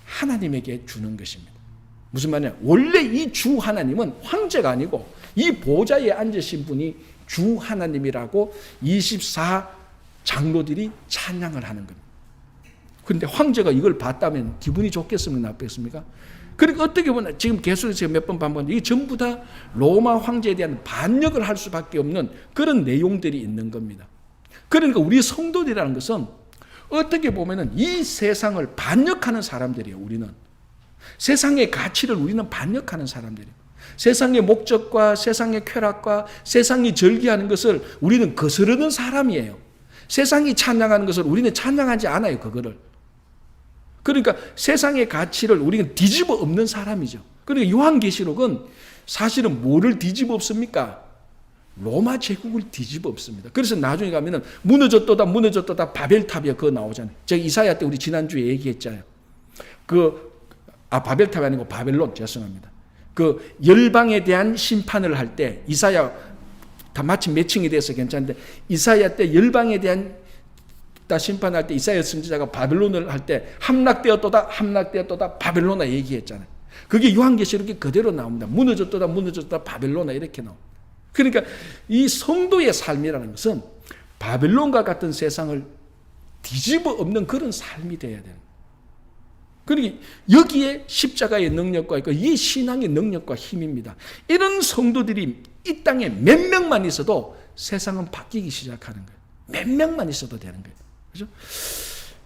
하나님에게 주는 것입니다. 무슨 말이냐? 원래 이 주 하나님은 황제가 아니고 이 보좌에 앉으신 분이 주 하나님이라고 24 장로들이 찬양을 하는 겁니다. 그런데 황제가 이걸 봤다면 기분이 좋겠습니까? 나쁘겠습니까? 그러니까 어떻게 보면 지금 계속해서 몇 번 반복하는데 이게 전부 다 로마 황제에 대한 반역을 할 수밖에 없는 그런 내용들이 있는 겁니다. 그러니까 우리 성도들이라는 것은 어떻게 보면 이 세상을 반역하는 사람들이에요. 우리는 세상의 가치를 우리는 반역하는 사람들이에요. 세상의 목적과 세상의 쾌락과 세상이 절기하는 것을 우리는 거스르는 사람이에요. 세상이 찬양하는 것을 우리는 찬양하지 않아요. 그거를. 그러니까 세상의 가치를 우리는 뒤집어 엎는 사람이죠. 그러니까 요한계시록은 사실은 뭐를 뒤집어 엎습니까? 로마 제국을 뒤집어 엎습니다. 그래서 나중에 가면은 무너졌도다 바벨탑이야 그거 나오잖아요. 제가 이사야 때 우리 지난주에 얘기했잖아요. 바벨탑이 아니고 바벨론, 죄송합니다. 열방에 대한 심판을 할 때 이사야 마침 매칭이 돼서 괜찮은데 이사야 때 열방에 대한 심판할 때 이사야 선지자가 바벨론을 할 때 함락되었도다 바벨론아 얘기했잖아요. 그게 요한계시록이 그대로 나옵니다. 무너졌도다 바벨론아 이렇게 나옵니다. 그러니까 이 성도의 삶이라는 것은 바벨론과 같은 세상을 뒤집어 엎는 그런 삶이 돼야 돼요. 그러니 여기에 십자가의 능력과 있고 이 신앙의 능력과 힘입니다. 이런 성도들이 이 땅에 몇 명만 있어도 세상은 바뀌기 시작하는 거예요. 몇 명만 있어도 되는 거예요. 그렇죠?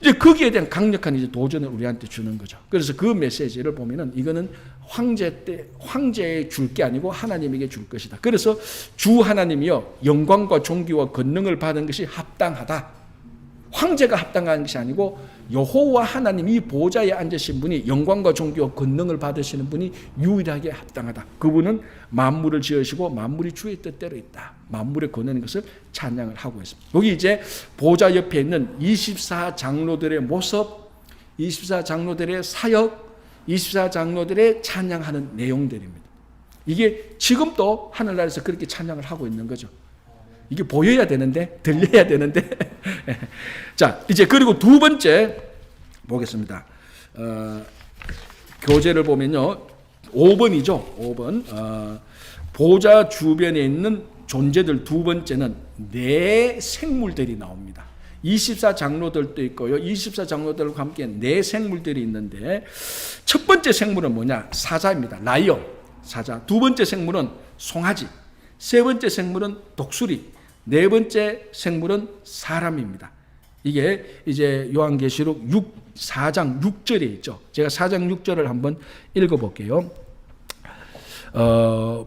이제 거기에 대한 강력한 이제 도전을 우리한테 주는 거죠. 그래서 그 메시지를 보면은 이거는 황제에 줄 게 아니고 하나님에게 줄 것이다. 그래서 주 하나님이여 영광과 존귀와 권능을 받은 것이 합당하다. 황제가 합당한 것이 아니고 여호와 하나님 이 보좌에 앉으신 분이 영광과 존귀와 권능을 받으시는 분이 유일하게 합당하다. 그분은 만물을 지으시고 만물이 주의 뜻대로 있다. 만물의 권능인 것을 찬양을 하고 있습니다. 여기 이제 보좌 옆에 있는 24 장로들의 모습, 24 장로들의 사역, 24 장로들의 찬양하는 내용들입니다. 이게 지금도 하늘나라에서 그렇게 찬양을 하고 있는 거죠. 이게 보여야 되는데, 들려야 되는데. 자, 이제 그리고 두 번째 보겠습니다. 교재를 보면요. 5번이죠. 5번. 보좌 주변에 있는 존재들 두 번째는 네 생물들이 나옵니다. 24 장로들도 있고요. 24 장로들과 함께 네 생물들이 있는데 첫 번째 생물은 뭐냐? 사자입니다. 라이온, 사자. 두 번째 생물은 송아지. 세 번째 생물은 독수리. 네 번째 생물은 사람입니다. 이게 이제 요한계시록 4장 6절에 있죠. 제가 4장 6절을 한번 읽어볼게요.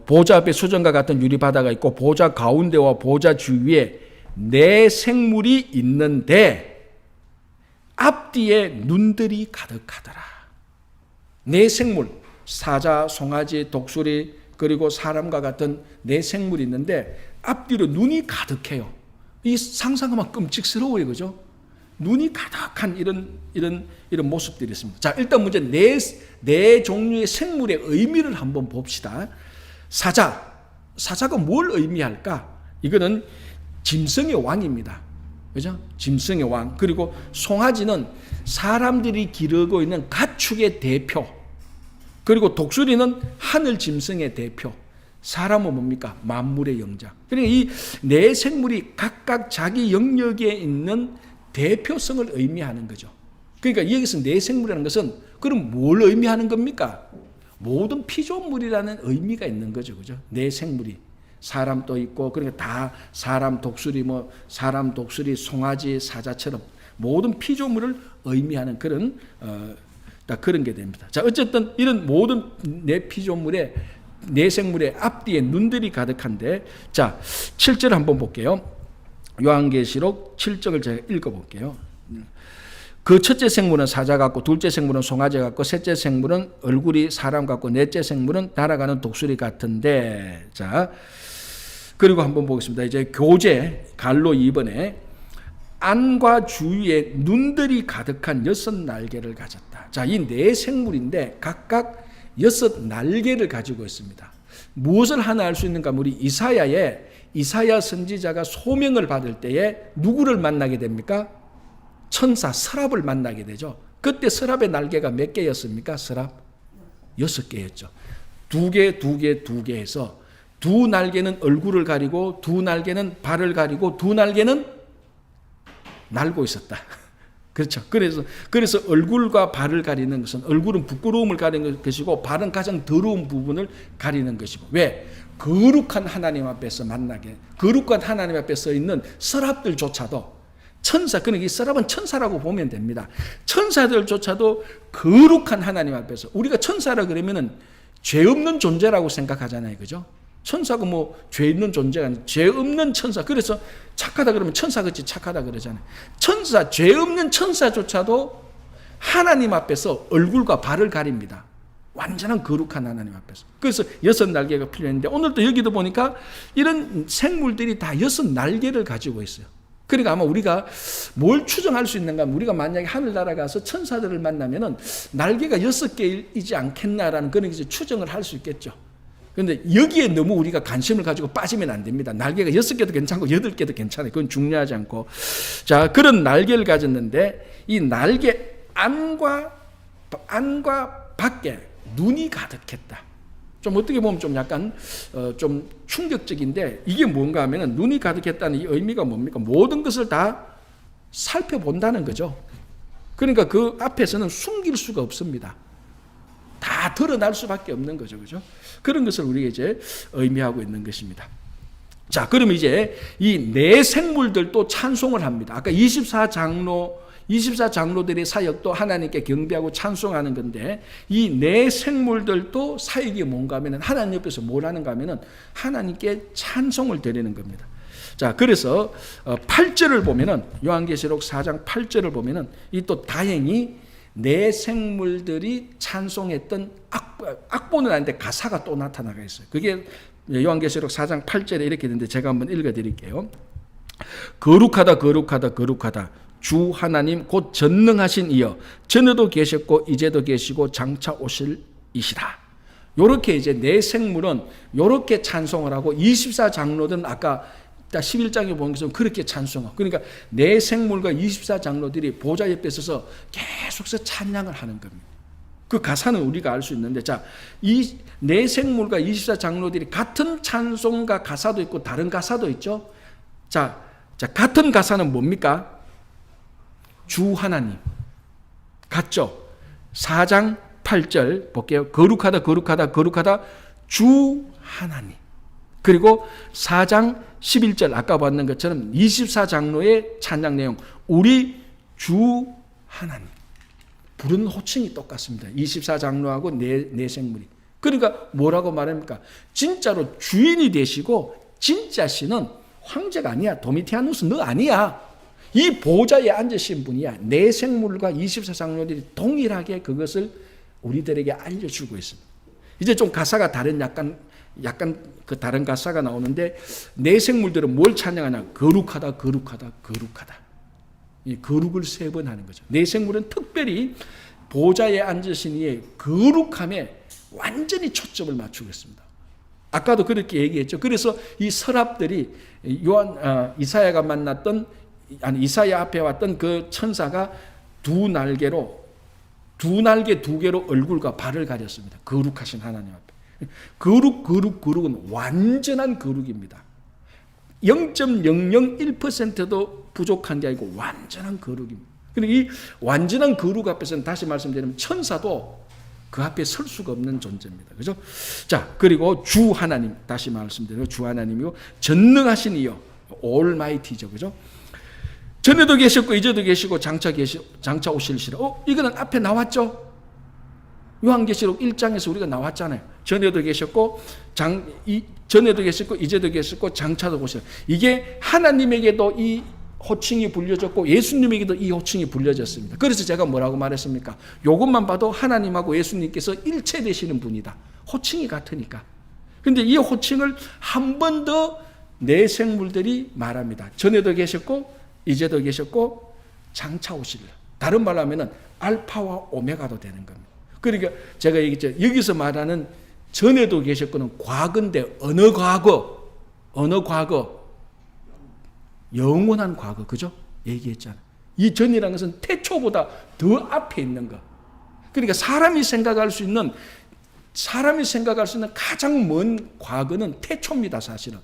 보좌 앞에 수정과 같은 유리바다가 있고 보좌 가운데와 보좌 주위에 네 생물이 있는데 앞뒤에 눈들이 가득하더라. 네 생물, 사자, 송아지, 독수리 그리고 사람과 같은 네 생물이 있는데 앞뒤로 눈이 가득해요. 이 상상하면 끔찍스러워요, 그죠? 눈이 가득한 이런 모습들이 있습니다. 자, 일단 먼저 네 종류의 생물의 의미를 한번 봅시다. 사자가 뭘 의미할까? 이거는 짐승의 왕입니다. 그죠? 짐승의 왕. 그리고 송아지는 사람들이 기르고 있는 가축의 대표. 그리고 독수리는 하늘 짐승의 대표. 사람은 뭡니까? 만물의 영장. 그러니까 이 네 생물이 각각 자기 영역에 있는 대표성을 의미하는 거죠. 그러니까 여기서 내 생물이라는 것은 그럼 뭘 의미하는 겁니까? 모든 피조물이라는 의미가 있는 거죠. 그죠? 내 생물이. 사람도 있고, 그러니까 다 사람 독수리, 사람 독수리, 송아지, 사자처럼 모든 피조물을 의미하는 그런, 딱 그런 게 됩니다. 자, 어쨌든 이런 모든 내 피조물의, 내 생물의 앞뒤에 눈들이 가득한데, 자, 7절 한번 볼게요. 요한계시록 7절을 제가 읽어볼게요. 그 첫째 생물은 사자 같고, 둘째 생물은 송아지 같고, 셋째 생물은 얼굴이 사람 같고, 넷째 생물은 날아가는 독수리 같은데, 자, 그리고 한번 보겠습니다. 이제 교재 갈로 2번에 안과 주위에 눈들이 가득한 6날개를 가졌다. 자, 이 네 생물인데 각각 6날개를 가지고 있습니다. 무엇을 하나 알 수 있는가? 우리 이사야 선지자가 소명을 받을 때에 누구를 만나게 됩니까? 천사 서랍을 만나게 되죠. 그때 서랍의 날개가 몇 개였습니까? 서랍 6개였죠. 2개, 2개, 2개 해서 두 날개는 얼굴을 가리고, 두 날개는 발을 가리고, 두 날개는 날고 있었다. 그렇죠. 그래서 얼굴과 발을 가리는 것은, 얼굴은 부끄러움을 가리는 것이고, 발은 가장 더러운 부분을 가리는 것이고. 왜? 거룩한 하나님 앞에서 만나게, 거룩한 하나님 앞에 서 있는 서랍들조차도 천사, 그러니까 이 서랍은 천사라고 보면 됩니다. 천사들조차도 거룩한 하나님 앞에서, 우리가 천사라 그러면은 죄 없는 존재라고 생각하잖아요. 그죠? 천사가 죄 있는 존재가 아니라 죄 없는 천사. 그래서 착하다 그러면 천사같이 착하다 그러잖아요. 죄 없는 천사조차도 하나님 앞에서 얼굴과 발을 가립니다. 완전한 거룩한 하나님 앞에서. 그래서 6날개가 필요했는데, 오늘도 여기도 보니까 이런 생물들이 다 6날개를 가지고 있어요. 그러니까 아마 우리가 뭘 추정할 수 있는가 하면, 우리가 만약에 하늘나라 가서 천사들을 만나면은 날개가 6개이지 않겠나라는 그런 추정을 할 수 있겠죠. 그런데 여기에 너무 우리가 관심을 가지고 빠지면 안 됩니다. 날개가 6개도 괜찮고 8개도 괜찮아요. 그건 중요하지 않고. 자, 그런 날개를 가졌는데, 이 날개 안과 밖에 눈이 가득했다. 좀 어떻게 보면 좀 약간 좀 충격적인데, 이게 뭔가 하면은 눈이 가득했다는 이 의미가 뭡니까? 모든 것을 다 살펴본다는 거죠. 그러니까 그 앞에서는 숨길 수가 없습니다. 다 드러날 수밖에 없는 거죠. 그죠? 그런 것을 우리가 이제 의미하고 있는 것입니다. 자, 그럼 이제 이 네 생물들도 찬송을 합니다. 아까 24장로들의 사역도 하나님께 경배하고 찬송하는 건데, 이 네 생물들도 사역이 뭔가 하면 하나님 옆에서 뭘 하는가 하면 하나님께 찬송을 드리는 겁니다. 자, 그래서 8절을 보면은, 요한계시록 4장 8절을 보면은, 이 또 다행히 네 생물들이 찬송했던 악보는 아닌데 가사가 또 나타나가 있어요. 그게 요한계시록 4장 8절에 이렇게 되는데, 제가 한번 읽어드릴게요. 거룩하다 거룩하다 거룩하다 주 하나님 곧 전능하신 이여, 전에도 계셨고 이제도 계시고 장차 오실 이시다. 요렇게 이제 네 생물은 요렇게 찬송을 하고, 24장로들은 아까 11장에 보는 것은 그렇게 찬송하고, 그러니까 네 생물과 24장로들이 보좌 옆에 서서 계속해서 찬양을 하는 겁니다. 그 가사는 우리가 알 수 있는데, 자, 이 네 생물과 24장로들이 같은 찬송과 가사도 있고 다른 가사도 있죠. 자, 같은 가사는 뭡니까? 주 하나님. 같죠? 4장 8절 볼게요. 거룩하다 거룩하다 거룩하다 주 하나님. 그리고 4장 11절 아까 봤는 것처럼 24장로의 찬양 내용, 우리 주 하나님. 부르는 호칭이 똑같습니다. 24장로하고 네 생물이. 그러니까 뭐라고 말합니까? 진짜로 주인이 되시고 진짜 신은 황제가 아니야. 도미티아누스 너 아니야. 이 보좌에 앉으신 분이야. 네 생물과 24장로들이 동일하게 그것을 우리들에게 알려주고 있습니다. 이제 좀 가사가 다른 약간 그 다른 가사가 나오는데, 네 생물들은 뭘 찬양하냐? 거룩하다 거룩하다 거룩하다. 이 거룩을 3번 하는 거죠. 네 생물은 특별히 보좌에 앉으신 이의 거룩함에 완전히 초점을 맞추고 있습니다. 아까도 그렇게 얘기했죠. 그래서 이 서랍들이 이사야가 만났던, 이사야 앞에 왔던 그 천사가 두 날개 2개로 얼굴과 발을 가렸습니다. 거룩하신 하나님 앞에. 거룩은 완전한 거룩입니다. 0.001%도 부족한 게 아니고 완전한 거룩입니다. 그러니까 이 완전한 거룩 앞에서는 다시 말씀드리면 천사도 그 앞에 설 수가 없는 존재입니다. 그죠? 자, 그리고 주 하나님, 다시 말씀드려요. 주 하나님이고, 전능하신 이요. 올마이티죠. 그죠? 전에도 계셨고, 이제도 계시고, 장차 오실시라. 이거는 앞에 나왔죠? 요한계시록 1장에서 우리가 나왔잖아요. 전에도 계셨고, 전에도 계셨고, 이제도 계셨고, 장차도 오시라. 이게 하나님에게도 이 호칭이 불려졌고 예수님에게도 이 호칭이 불려졌습니다. 그래서 제가 뭐라고 말했습니까? 이것만 봐도 하나님하고 예수님께서 일체 되시는 분이다. 호칭이 같으니까. 그런데 이 호칭을 한 번 더 내 생물들이 말합니다. 전에도 계셨고 이제도 계셨고 장차 오시리라. 다른 말로 하면은 알파와 오메가도 되는 겁니다. 그러니까 제가 얘기했죠. 여기서 말하는 전에도 계셨고는 과거인데 어느 과거? 영원한 과거, 그죠? 얘기했잖아요. 이 전이라는 것은 태초보다 더 앞에 있는 것. 그러니까 사람이 생각할 수 있는 가장 먼 과거는 태초입니다, 사실은.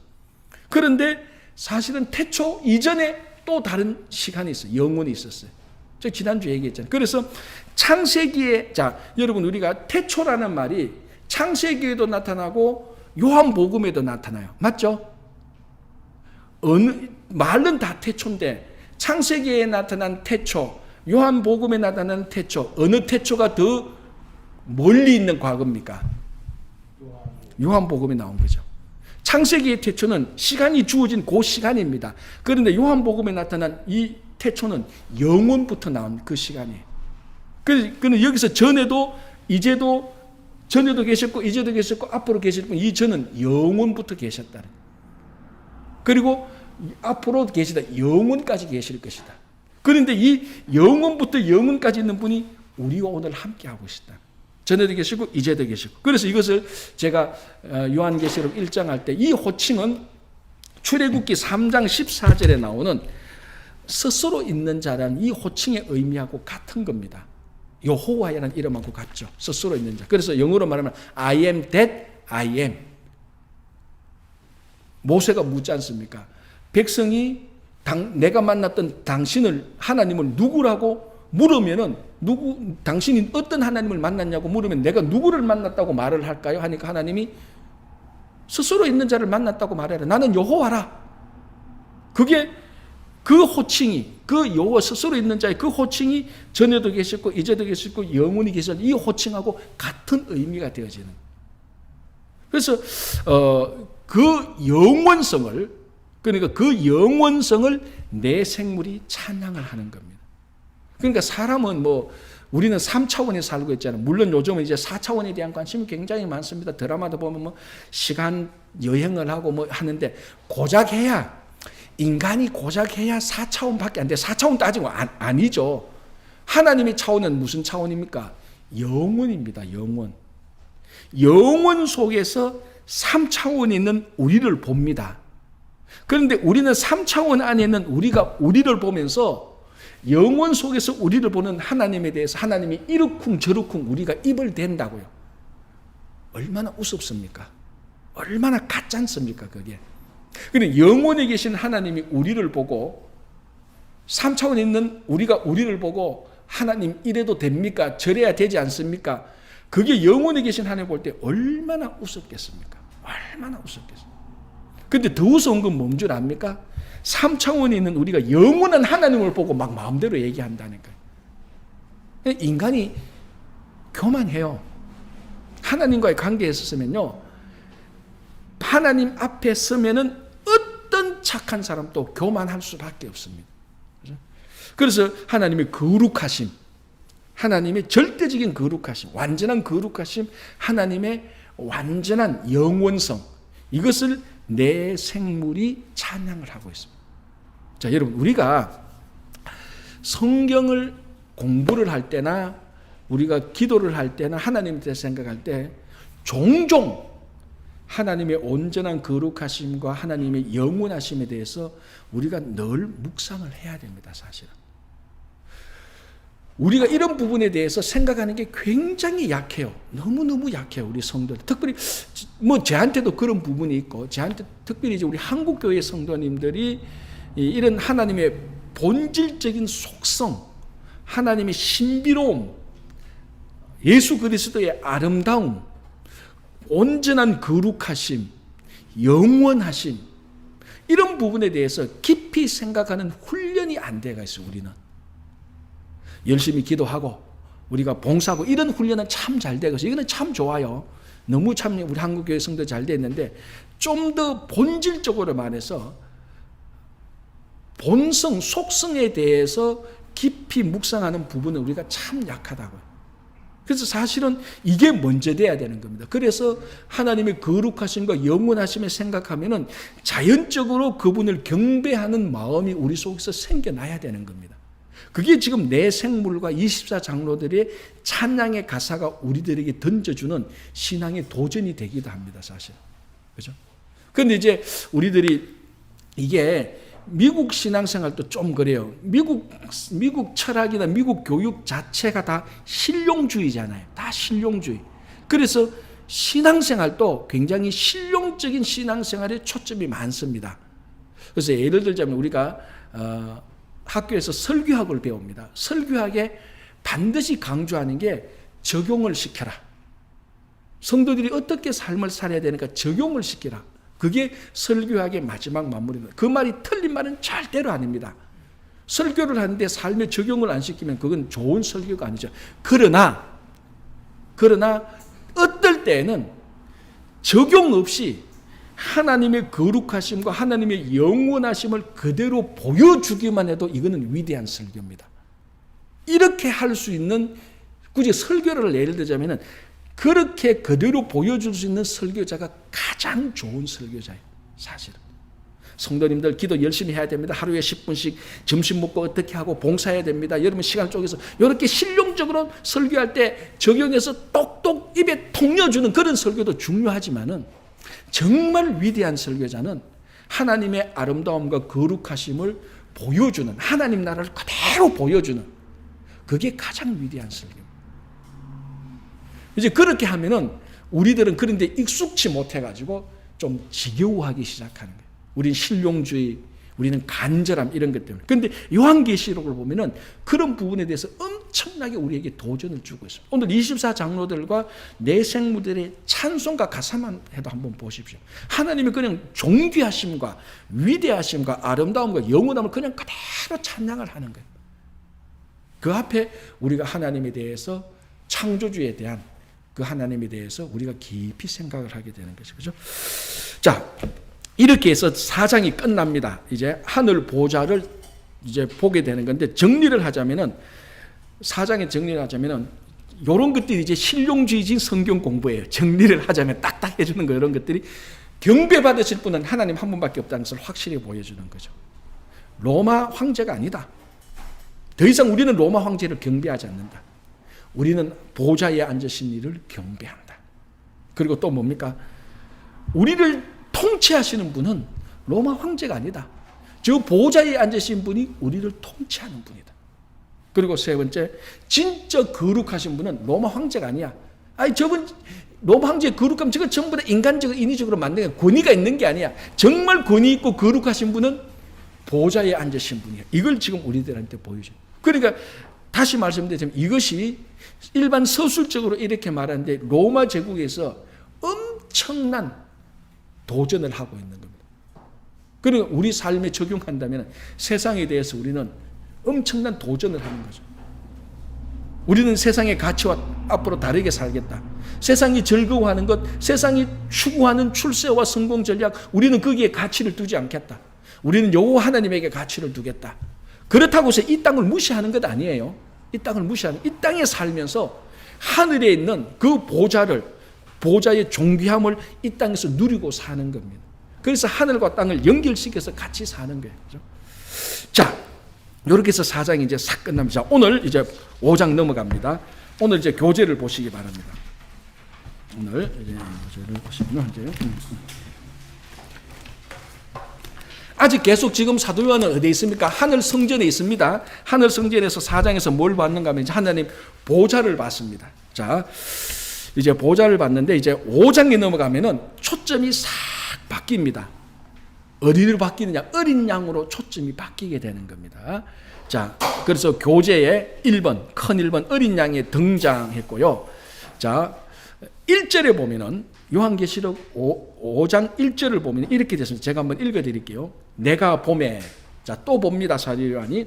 그런데 사실은 태초 이전에 또 다른 시간이 있어요. 영원이 있었어요. 저 지난주에 얘기했잖아요. 그래서 창세기에, 여러분, 우리가 태초라는 말이 창세기에도 나타나고 요한복음에도 나타나요. 맞죠? 말은 다 태초인데 창세기에 나타난 태초, 요한복음에 나타난 태초, 어느 태초가 더 멀리 있는 과거입니까? 요한복음에 나온 거죠. 창세기의 태초는 시간이 주어진 그 시간입니다. 그런데 요한복음에 나타난 이 태초는 영원부터 나온 그 시간이에요. 그런데 여기서 전에도 계셨고 이제도 계셨고 앞으로 계실 분, 이 전은 영원부터 계셨다는 거예요. 그리고 앞으로 계시다. 영원까지 계실 것이다. 그런데 이 영원부터 영원까지 있는 분이 우리와 오늘 함께하고 계시다. 전에도 계시고 이제도 계시고. 그래서 이것을 제가 요한계시록 1장 할 때 이 호칭은 출애굽기 3장 14절에 나오는 스스로 있는 자라는 이 호칭의 의미하고 같은 겁니다. 여호와라는 이름하고 같죠. 스스로 있는 자. 그래서 영어로 말하면 I am that I am. 모세가 묻지 않습니까? 백성이 내가 만났던 당신을, 하나님을 누구라고 물으면은 당신이 어떤 하나님을 만났냐고 물으면 내가 누구를 만났다고 말을 할까요? 하니까 하나님이 스스로 있는 자를 만났다고 말해라. 나는 여호와라. 그게 그 호칭이, 그 여호와 스스로 있는 자의 그 호칭이 전에도 계셨고 이제도 계셨고 영원히 계신 이 호칭하고 같은 의미가 되어지는. 그래서 그 영원성을, 그러니까 그 영원성을 내 생물이 찬양을 하는 겁니다. 그러니까 사람은 우리는 3차원에 살고 있잖아요. 물론 요즘은 이제 4차원에 대한 관심이 굉장히 많습니다. 드라마도 보면 시간 여행을 하고 하는데 인간이 고작해야 4차원밖에 안 돼. 4차원 따지고 아니죠. 하나님의 차원은 무슨 차원입니까? 영원입니다. 영원. 영원 속에서 3차원에 있는 우리를 봅니다. 그런데 우리는 3차원 안에 있는 우리를 보면서 영원 속에서 우리를 보는 하나님에 대해서 하나님이 이러쿵 저러쿵 우리가 입을 댄다고요. 얼마나 우습습니까? 얼마나 가짜습니까, 그게. 그런데 영원에 계신 하나님이 우리를 보고 3차원에 있는 우리를 보고 하나님 이래도 됩니까? 저래야 되지 않습니까? 그게 영원에 계신 하나님 볼 때 얼마나 우습겠습니까? 얼마나 우습겠습니까? 근데 더 우스운 건 뭔 줄 압니까? 3차원에 있는 우리가 영원한 하나님을 보고 막 마음대로 얘기한다니까요. 인간이 교만해요. 하나님과의 관계에 있었으면요, 하나님 앞에 서면은 어떤 착한 사람도 교만할 수밖에 없습니다. 그래서 하나님의 거룩하심, 하나님의 절대적인 거룩하심, 완전한 거룩하심, 하나님의 완전한 영원성, 이것을 내 생물이 찬양을 하고 있습니다. 자, 여러분, 우리가 성경을 공부를 할 때나 우리가 기도를 할 때나 하나님에 대해서 생각할 때 종종 하나님의 온전한 거룩하심과 하나님의 영원하심에 대해서 우리가 늘 묵상을 해야 됩니다, 사실은. 우리가 이런 부분에 대해서 생각하는 게 굉장히 약해요. 너무너무 약해요, 우리 성도들. 특별히 저한테도 그런 부분이 있고, 저한테 특별히 이제 우리 한국교회 성도님들이 이런 하나님의 본질적인 속성, 하나님의 신비로움, 예수 그리스도의 아름다움, 온전한 거룩하심, 영원하심, 이런 부분에 대해서 깊이 생각하는 훈련이 안 돼가 있어요. 우리는 열심히 기도하고 우리가 봉사하고 이런 훈련은 참 잘 되고 이거는 참 좋아요. 너무 참 우리 한국교회 성도 잘 됐는데, 좀 더 본질적으로 말해서 본성, 속성에 대해서 깊이 묵상하는 부분은 우리가 참 약하다고요. 그래서 사실은 이게 먼저 돼야 되는 겁니다. 그래서 하나님의 거룩하심과 영원하심을 생각하면은 자연적으로 그분을 경배하는 마음이 우리 속에서 생겨나야 되는 겁니다. 그게 지금 내 생물과 24장로들의 찬양의 가사가 우리들에게 던져주는 신앙의 도전이 되기도 합니다, 사실. 그죠? 그런데 이제 우리들이 이게 미국 신앙생활도 좀 그래요. 미국 철학이나 미국 교육 자체가 다 실용주의잖아요. 다 실용주의. 그래서 신앙생활도 굉장히 실용적인 신앙생활에 초점이 많습니다. 그래서 예를 들자면 우리가 학교에서 설교학을 배웁니다. 설교학에 반드시 강조하는 게 적용을 시켜라. 성도들이 어떻게 삶을 살아야 되니까 적용을 시키라. 그게 설교학의 마지막 마무리입니다. 그 말이 틀린 말은 절대로 아닙니다. 설교를 하는데 삶에 적용을 안 시키면 그건 좋은 설교가 아니죠. 그러나 어떨 때에는 적용 없이 하나님의 거룩하심과 하나님의 영원하심을 그대로 보여주기만 해도 이거는 위대한 설교입니다. 이렇게 할 수 있는, 굳이 설교를 예를 들자면 그렇게 그대로 보여줄 수 있는 설교자가 가장 좋은 설교자예요. 사실은. 성도님들 기도 열심히 해야 됩니다. 하루에 10분씩 점심 먹고 어떻게 하고 봉사해야 됩니다. 여러분 시간 쪼개서 이렇게 실용적으로 설교할 때 적용해서 똑똑 입에 통 넣어주는 그런 설교도 중요하지만은, 정말 위대한 설교자는 하나님의 아름다움과 거룩하심을 보여주는, 하나님 나라를 그대로 보여주는, 그게 가장 위대한 설교입니다. 이제 그렇게 하면은 우리들은 그런데 익숙치 못해가지고 좀 지겨워하기 시작하는 거예요. 우리는 실용주의, 우리는 간절함, 이런 것 때문에. 그런데 요한계시록을 보면은 그런 부분에 대해서 엄청나게 우리에게 도전을 주고 있습니다. 오늘 24장로들과 내생무들의 찬송과 가사만 해도 한번 보십시오. 하나님의 그냥 존귀하심과 위대하심과 아름다움과 영원함을 그냥 그대로 찬양을 하는 거예요. 그 앞에 우리가 하나님에 대해서, 창조주에 대한 그 하나님에 대해서 우리가 깊이 생각을 하게 되는 것이죠. 그죠? 자, 이렇게 해서 4장이 끝납니다. 이제 하늘 보좌를 이제 보게 되는 건데, 정리를 하자면은, 4장의 정리를 하자면은, 요런 것들이 이제 실용주의진 성경 공부예요. 정리를 하자면 딱딱 해주는 거, 이런 것들이 경배받으실 분은 하나님 한 분밖에 없다는 것을 확실히 보여주는 거죠. 로마 황제가 아니다. 더 이상 우리는 로마 황제를 경배하지 않는다. 우리는 보좌에 앉으신 이를 경배한다. 그리고 또 뭡니까? 우리를 통치하시는 분은 로마 황제가 아니다. 저 보좌에 앉으신 분이 우리를 통치하는 분이다. 그리고 세 번째, 진짜 거룩하신 분은 로마 황제가 아니야. 아니, 저분 로마 황제의 거룩함, 저거 전부 다 인간적으로, 인위적으로 만든 권위가 있는 게 아니야. 정말 권위 있고 거룩하신 분은 보좌에 앉으신 분이야. 이걸 지금 우리들한테 보여줘요. 그러니까 다시 말씀드리자면 이것이 일반 서술적으로 이렇게 말하는데, 로마 제국에서 엄청난 도전을 하고 있는 겁니다. 그리고 우리 삶에 적용한다면 세상에 대해서 우리는 엄청난 도전을 하는 거죠. 우리는 세상의 가치와 앞으로 다르게 살겠다. 세상이 즐거워하는 것, 세상이 추구하는 출세와 성공 전략, 우리는 거기에 가치를 두지 않겠다. 우리는 여호와 하나님에게 가치를 두겠다. 그렇다고 해서 이 땅을 무시하는 것 아니에요. 이 땅을 무시하는, 이 땅에 살면서 하늘에 있는 그 보좌의 존귀함을 이 땅에서 누리고 사는 겁니다. 그래서 하늘과 땅을 연결시켜서 같이 사는 거예요. 그렇죠? 자, 이렇게 해서 4장이 이제 싹 끝납니다. 오늘 이제 5장 넘어갑니다. 오늘 이제 교재를 보시기 바랍니다. 오늘 이제 교재를 보시면 이제 아직 계속 지금 사도 요한은 어디에 있습니까? 하늘 성전에 있습니다. 하늘 성전에서 4장에서 뭘 봤는가 하면 이제 하나님 보좌를 봤습니다. 자, 이제 보좌를 봤는데 이제 5장에 넘어가면은 초점이 싹 바뀝니다. 어디로 바뀌느냐? 어린 양으로 초점이 바뀌게 되는 겁니다. 자, 그래서 교재에 1번, 큰 1번 어린 양이 등장했고요. 자, 1절에 보면은 요한계시록 5장 1절을 보면 이렇게 됐습니다. 제가 한번 읽어 드릴게요. 내가 봄에, 자, 또 봅니다. 사도 요한이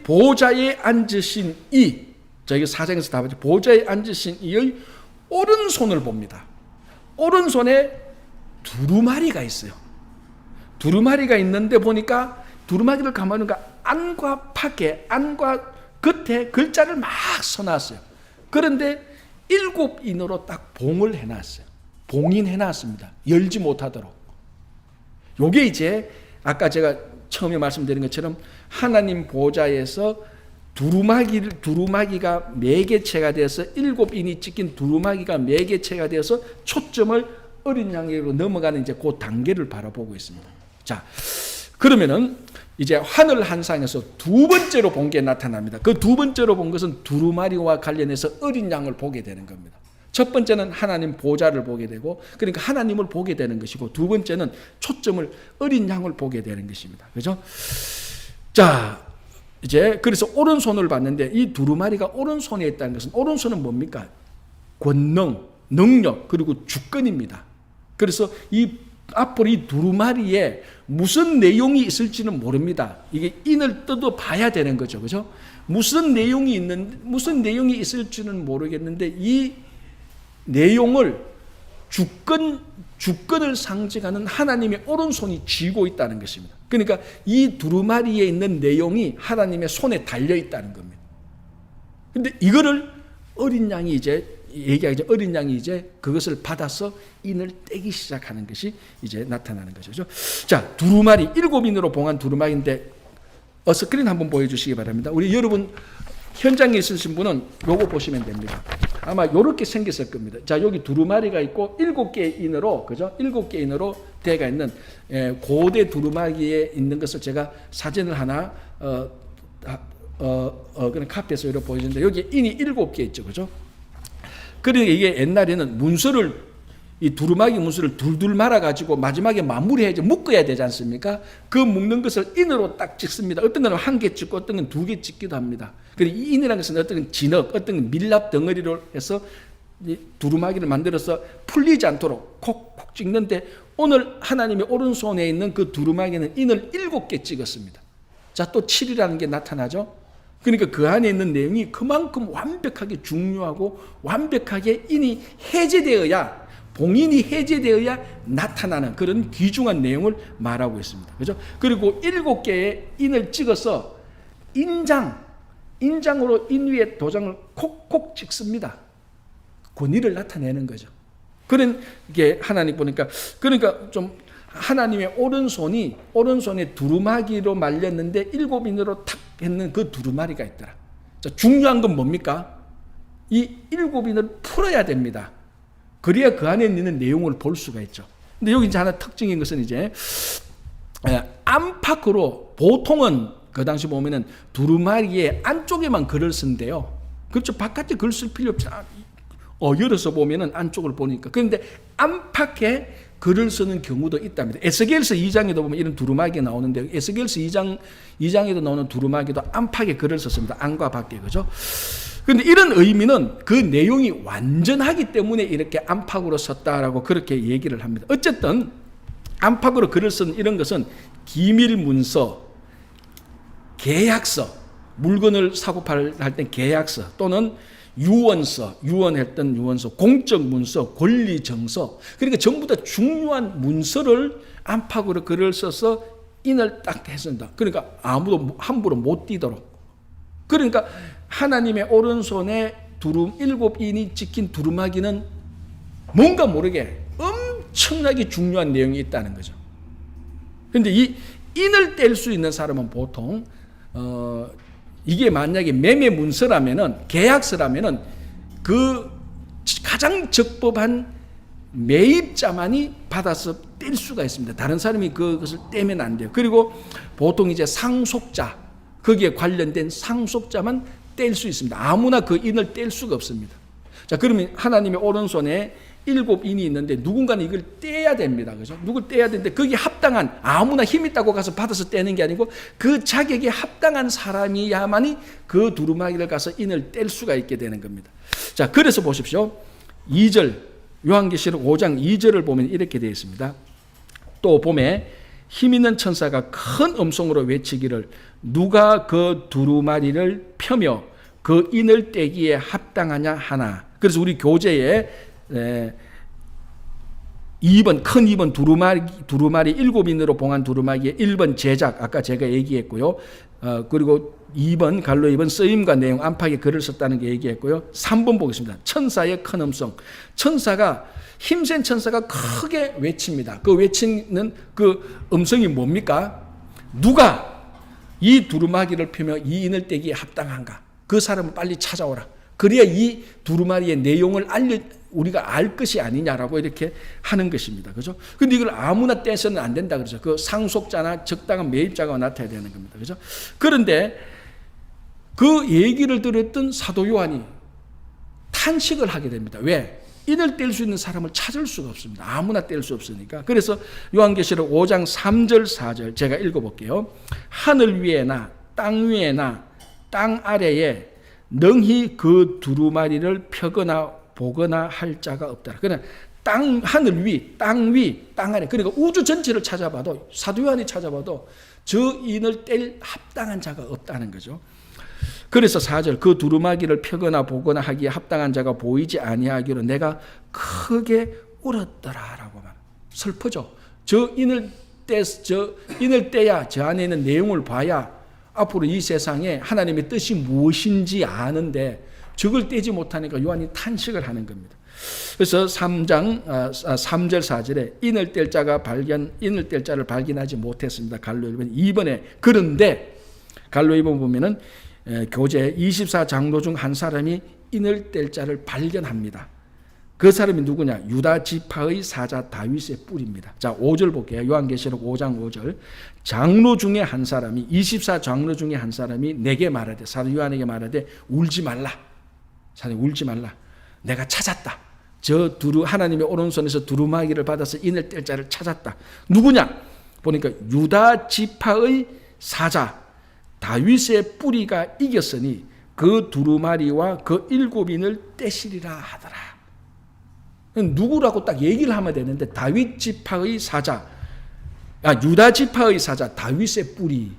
보좌에 앉으신 이, 저희가 4장에서 다 봤죠. 보좌에 앉으신 이의 오른손을 봅니다. 오른손에 두루마리가 있어요. 두루마리가 있는데 보니까 두루마리를 감아놓으니까 안과 밖에, 안과 겉에 글자를 막 써놨어요. 그런데 7인으로 딱 봉을 해놨어요. 봉인해놨습니다. 열지 못하도록. 요게 이제 아까 제가 처음에 말씀드린 것처럼 하나님 보좌에서 두루마기가 매개체가 되어서 7인이 찍힌 두루마기가 매개체가 되어서 초점을 어린 양으로 넘어가는 이제 그 단계를 바라보고 있습니다. 자, 그러면은 이제 하늘 한상에서 두 번째로 본 게 나타납니다. 그 두 번째로 본 것은 두루마리와 관련해서 어린 양을 보게 되는 겁니다. 첫 번째는 하나님 보좌를 보게 되고, 그러니까 하나님을 보게 되는 것이고, 두 번째는 초점을 어린 양을 보게 되는 것입니다. 그죠? 자, 이제 그래서 오른손을 봤는데 이 두루마리가 오른손에 있다는 것은, 오른손은 뭡니까? 권능, 능력, 그리고 주권입니다. 그래서 이 앞으로 이 두루마리에 무슨 내용이 있을지는 모릅니다. 이게 인을 뜯어 봐야 되는 거죠. 그죠? 무슨 내용이 있을지는 모르겠는데 이 내용을 주권을 상징하는 하나님의 오른손이 쥐고 있다는 것입니다. 그러니까 이 두루마리에 있는 내용이 하나님의 손에 달려 있다는 겁니다. 근데 이거를 어린 양이 이제 얘기하기 어린 양이 이제 그것을 받아서 인을 떼기 시작하는 것이 이제 나타나는 것이죠. 자, 두루마리 7인으로 봉한 두루마리인데 스크린 한번 보여주시기 바랍니다. 우리 여러분 현장에 있으신 분은 요거 보시면 됩니다. 아마 요렇게 생겼을 겁니다. 자, 여기 두루마리가 있고 7개의 인으로, 그죠? 7개의 인으로 되어 있는 고대 두루마리에 있는 것을 제가 사진을 하나 그냥 카피해서 이렇게 보여주는데 여기 인이 7개 있죠, 그죠? 그러니까 이게 옛날에는 문서를 이 두루마기 문서를 둘둘 말아가지고 마지막에 마무리해서 묶어야 되지 않습니까? 그 묶는 것을 인으로 딱 찍습니다. 어떤 건 1개 찍고 어떤 건 2개 찍기도 합니다. 그리고 이 인이라는 것은 어떤 건 진흙, 어떤 건 밀랍 덩어리로 해서 이 두루마기를 만들어서 풀리지 않도록 콕콕 찍는데 오늘 하나님의 오른손에 있는 그 두루마기는 인을 7개 찍었습니다. 자, 또 7이라는 게 나타나죠. 그러니까 그 안에 있는 내용이 그만큼 완벽하게 중요하고 완벽하게 인이 해제되어야, 봉인이 해제되어야 나타나는 그런 귀중한 내용을 말하고 있습니다. 그죠? 그리고 7개의 인을 찍어서 인장으로 인 위에 도장을 콕콕 찍습니다. 권위를 나타내는 거죠. 그런 게 하나님 보니까, 그러니까 좀 하나님의 오른손에 두루마기로 말렸는데 7인으로 탁 했는 그 두루마리가 있더라. 자, 중요한 건 뭡니까? 이 7인을 풀어야 됩니다. 그래야 그 안에 있는 내용을 볼 수가 있죠. 근데 여기 이제 하나 특징인 것은 이제 안팎으로 보통은 그 당시 보면은 두루마리의 안쪽에만 글을 쓴대요. 그렇죠. 바깥에 글 쓸 필요 없잖아. 열어서 보면은 안쪽을 보니까. 그런데 안팎에 글을 쓰는 경우도 있답니다. 에스겔서 2장에도 보면 이런 두루마기가 나오는데 에스겔서 2장에도 나오는 두루마기도 안팎에 글을 썼습니다. 안과 밖에. 그죠? 그런데 이런 의미는 그 내용이 완전하기 때문에 이렇게 안팎으로 썼다라고 그렇게 얘기를 합니다. 어쨌든 안팎으로 글을 쓴 이런 것은 기밀 문서, 계약서, 물건을 사고 팔 때 계약서 또는 유언했던 유언서, 공적 문서, 권리 정서, 그러니까 전부 다 중요한 문서를 안팎으로 글을 써서 인을 딱 했습니다. 그러니까 아무도 함부로 못 띄도록. 그러니까 하나님의 오른손에 7인이 찍힌 두루마기는 뭔가 모르게 엄청나게 중요한 내용이 있다는 거죠. 그런데 이 인을 뗄 수 있는 사람은 보통 이게 만약에 매매 문서라면은, 계약서라면은 그 가장 적법한 매입자만이 받아서 뗄 수가 있습니다. 다른 사람이 그것을 떼면 안 돼요. 그리고 보통 이제 상속자, 거기에 관련된 상속자만 뗄 수 있습니다. 아무나 그 인을 뗄 수가 없습니다. 자, 그러면 하나님의 오른손에 7인이 있는데 누군가는 이걸 떼야 됩니다. 그죠? 누굴 떼야 되는데 거기에 합당한 아무나 힘 있다고 가서 받아서 떼는 게 아니고 그 자격에 합당한 사람이야만이 그 두루마기를 가서 인을 뗄 수가 있게 되는 겁니다. 자, 그래서 보십시오. 2절 요한계시록 5장 2절을 보면 이렇게 되어 있습니다. 또 봄에 힘 있는 천사가 큰 음성으로 외치기를 누가 그 두루마리를 펴며 그 인을 떼기에 합당하냐 하나. 그래서 우리 교재에 2번 큰 2번 두루마리 7인으로 봉한 두루마리의 1번 제작 아까 제가 얘기했고요. 그리고 2번 갈로 2번 쓰임과 내용 안팎에 글을 썼다는 게 얘기했고요. 3번 보겠습니다. 천사의 큰 음성. 천사가 힘센 천사가 크게 외칩니다. 그 외치는 그 음성이 뭡니까? 누가 이 두루마기를 펴며 이 인을 떼기에 합당한가? 그 사람을 빨리 찾아오라. 그래야 이 두루마리의 내용을 우리가 알 것이 아니냐라고 이렇게 하는 것입니다. 그죠? 근데 이걸 아무나 떼서는 안 된다 그러죠. 그 상속자나 적당한 매입자가 나타나야 되는 겁니다. 그죠? 그런데 그 얘기를 들었던 사도 요한이 탄식을 하게 됩니다. 왜? 인을 뗄 수 있는 사람을 찾을 수가 없습니다. 아무나 뗄 수 없으니까. 그래서 요한계시록 5장 3절 4절 제가 읽어볼게요. 하늘 위에나 땅 위에나 땅 아래에 능히 그 두루마리를 펴거나 보거나 할 자가 없더라. 그냥 하늘 위, 땅 위, 땅 아래, 그러니까 우주 전체를 찾아봐도 사도 요한이 찾아봐도 저 인을 뗄 합당한 자가 없다는 거죠. 그래서 4절 그 두루마기를 펴거나 보거나 하기에 합당한 자가 보이지 아니하기로 내가 크게 울었더라라고 말. 슬프죠. 저 인을 떼야 저 안에 있는 내용을 봐야 앞으로 이 세상에 하나님의 뜻이 무엇인지 아는데 저걸 떼지 못하니까 요한이 탄식을 하는 겁니다. 그래서 3절 4절에 인을 뗄 자를 발견하지 못했습니다. 갈로 1번 2번에 그런데 갈로 2번 보면은 교재 24장로 중 한 사람이 인을 뗄 자를 발견합니다. 그 사람이 누구냐? 유다 지파의 사자 다윗의 뿔입니다. 자, 5절 볼게요. 요한계시록 5장 5절. 장로 중에 한 사람이 24장로 중에 한 사람이 내게 말하되 사도 요한에게 말하되 울지 말라. 사도 울지 말라. 내가 찾았다. 하나님의 오른손에서 두루마기를 받아서 인을 뗄 자를 찾았다. 누구냐? 보니까 유다 지파의 사자 다윗의 뿌리가 이겼으니 그 두루마리와 그 7인을 떼시리라 하더라. 누구라고 딱 얘기를 하면 되는데 다윗 지파의 사자, 유다 지파의 사자 다윗의 뿌리.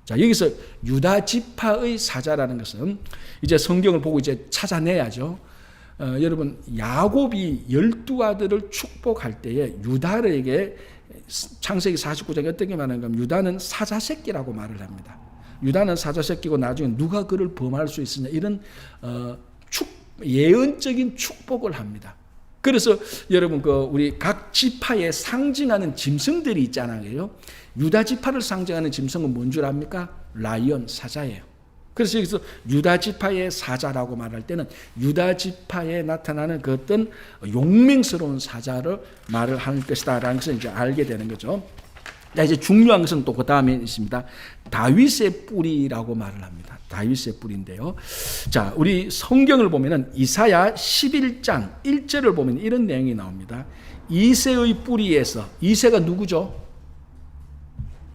자, 여기서 유다 지파의 사자라는 것은 이제 성경을 보고 이제 찾아내야죠. 여러분 야곱이 12아들을 축복할 때에 유다에게 창세기 49장에 어떻게 말하는가 하면 유다는 사자 새끼라고 말을 합니다. 유다는 사자 새끼고 나중에 누가 그를 범할 수 있으냐 이런 예언적인 축복을 합니다. 그래서 여러분 우리 각 지파에 상징하는 짐승들이 있잖아요. 유다 지파를 상징하는 짐승은 뭔 줄 압니까? 라이언, 사자예요. 그래서 여기서 유다 지파의 사자라고 말할 때는 유다 지파에 나타나는 그 어떤 용맹스러운 사자를 말을 할 것이다라는 것을 이제 알게 되는 거죠. 자, 이제 중요한 것은 또 그 다음에 있습니다. 다윗의 뿌리라고 말을 합니다. 다윗의 뿌리인데요. 자, 우리 성경을 보면은 이사야 11장 1절을 보면 이런 내용이 나옵니다. 이새의 뿌리에서, 이새가 누구죠?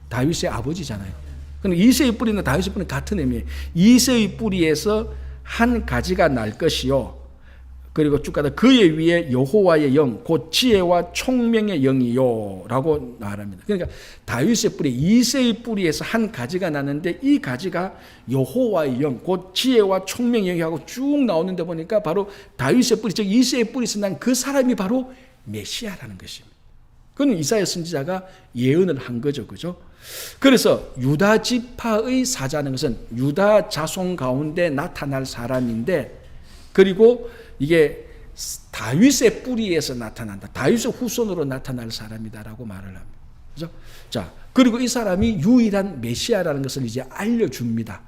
다윗의 아버지잖아요. 그러니까 이새의 뿌리는 다윗의 뿌리는 같은 의미예요. 이새의 뿌리에서 한 가지가 날 것이요. 그리고 쭉 가다 그의 위에 여호와의 영, 곧 지혜와 총명의 영이요 라고 말합니다. 그러니까 다윗의 뿌리, 이새의 뿌리에서 한 가지가 나는데 이 가지가 여호와의 영, 곧 지혜와 총명의 영이하고 쭉 나오는데 보니까 바로 다윗의 뿌리, 즉 이새의 뿌리에서 난 그 사람이 바로 메시아라는 것입니다. 그건 이사야 선지자가 예언을 한 거죠. 그죠? 그래서 유다 지파의 사자는 것은 유다 자손 가운데 나타날 사람인데, 그리고 이게 다윗의 뿌리에서 나타난다. 다윗의 후손으로 나타날 사람이다라고 말을 합니다. 그죠? 자, 그리고 이 사람이 유일한 메시아라는 것을 이제 알려줍니다.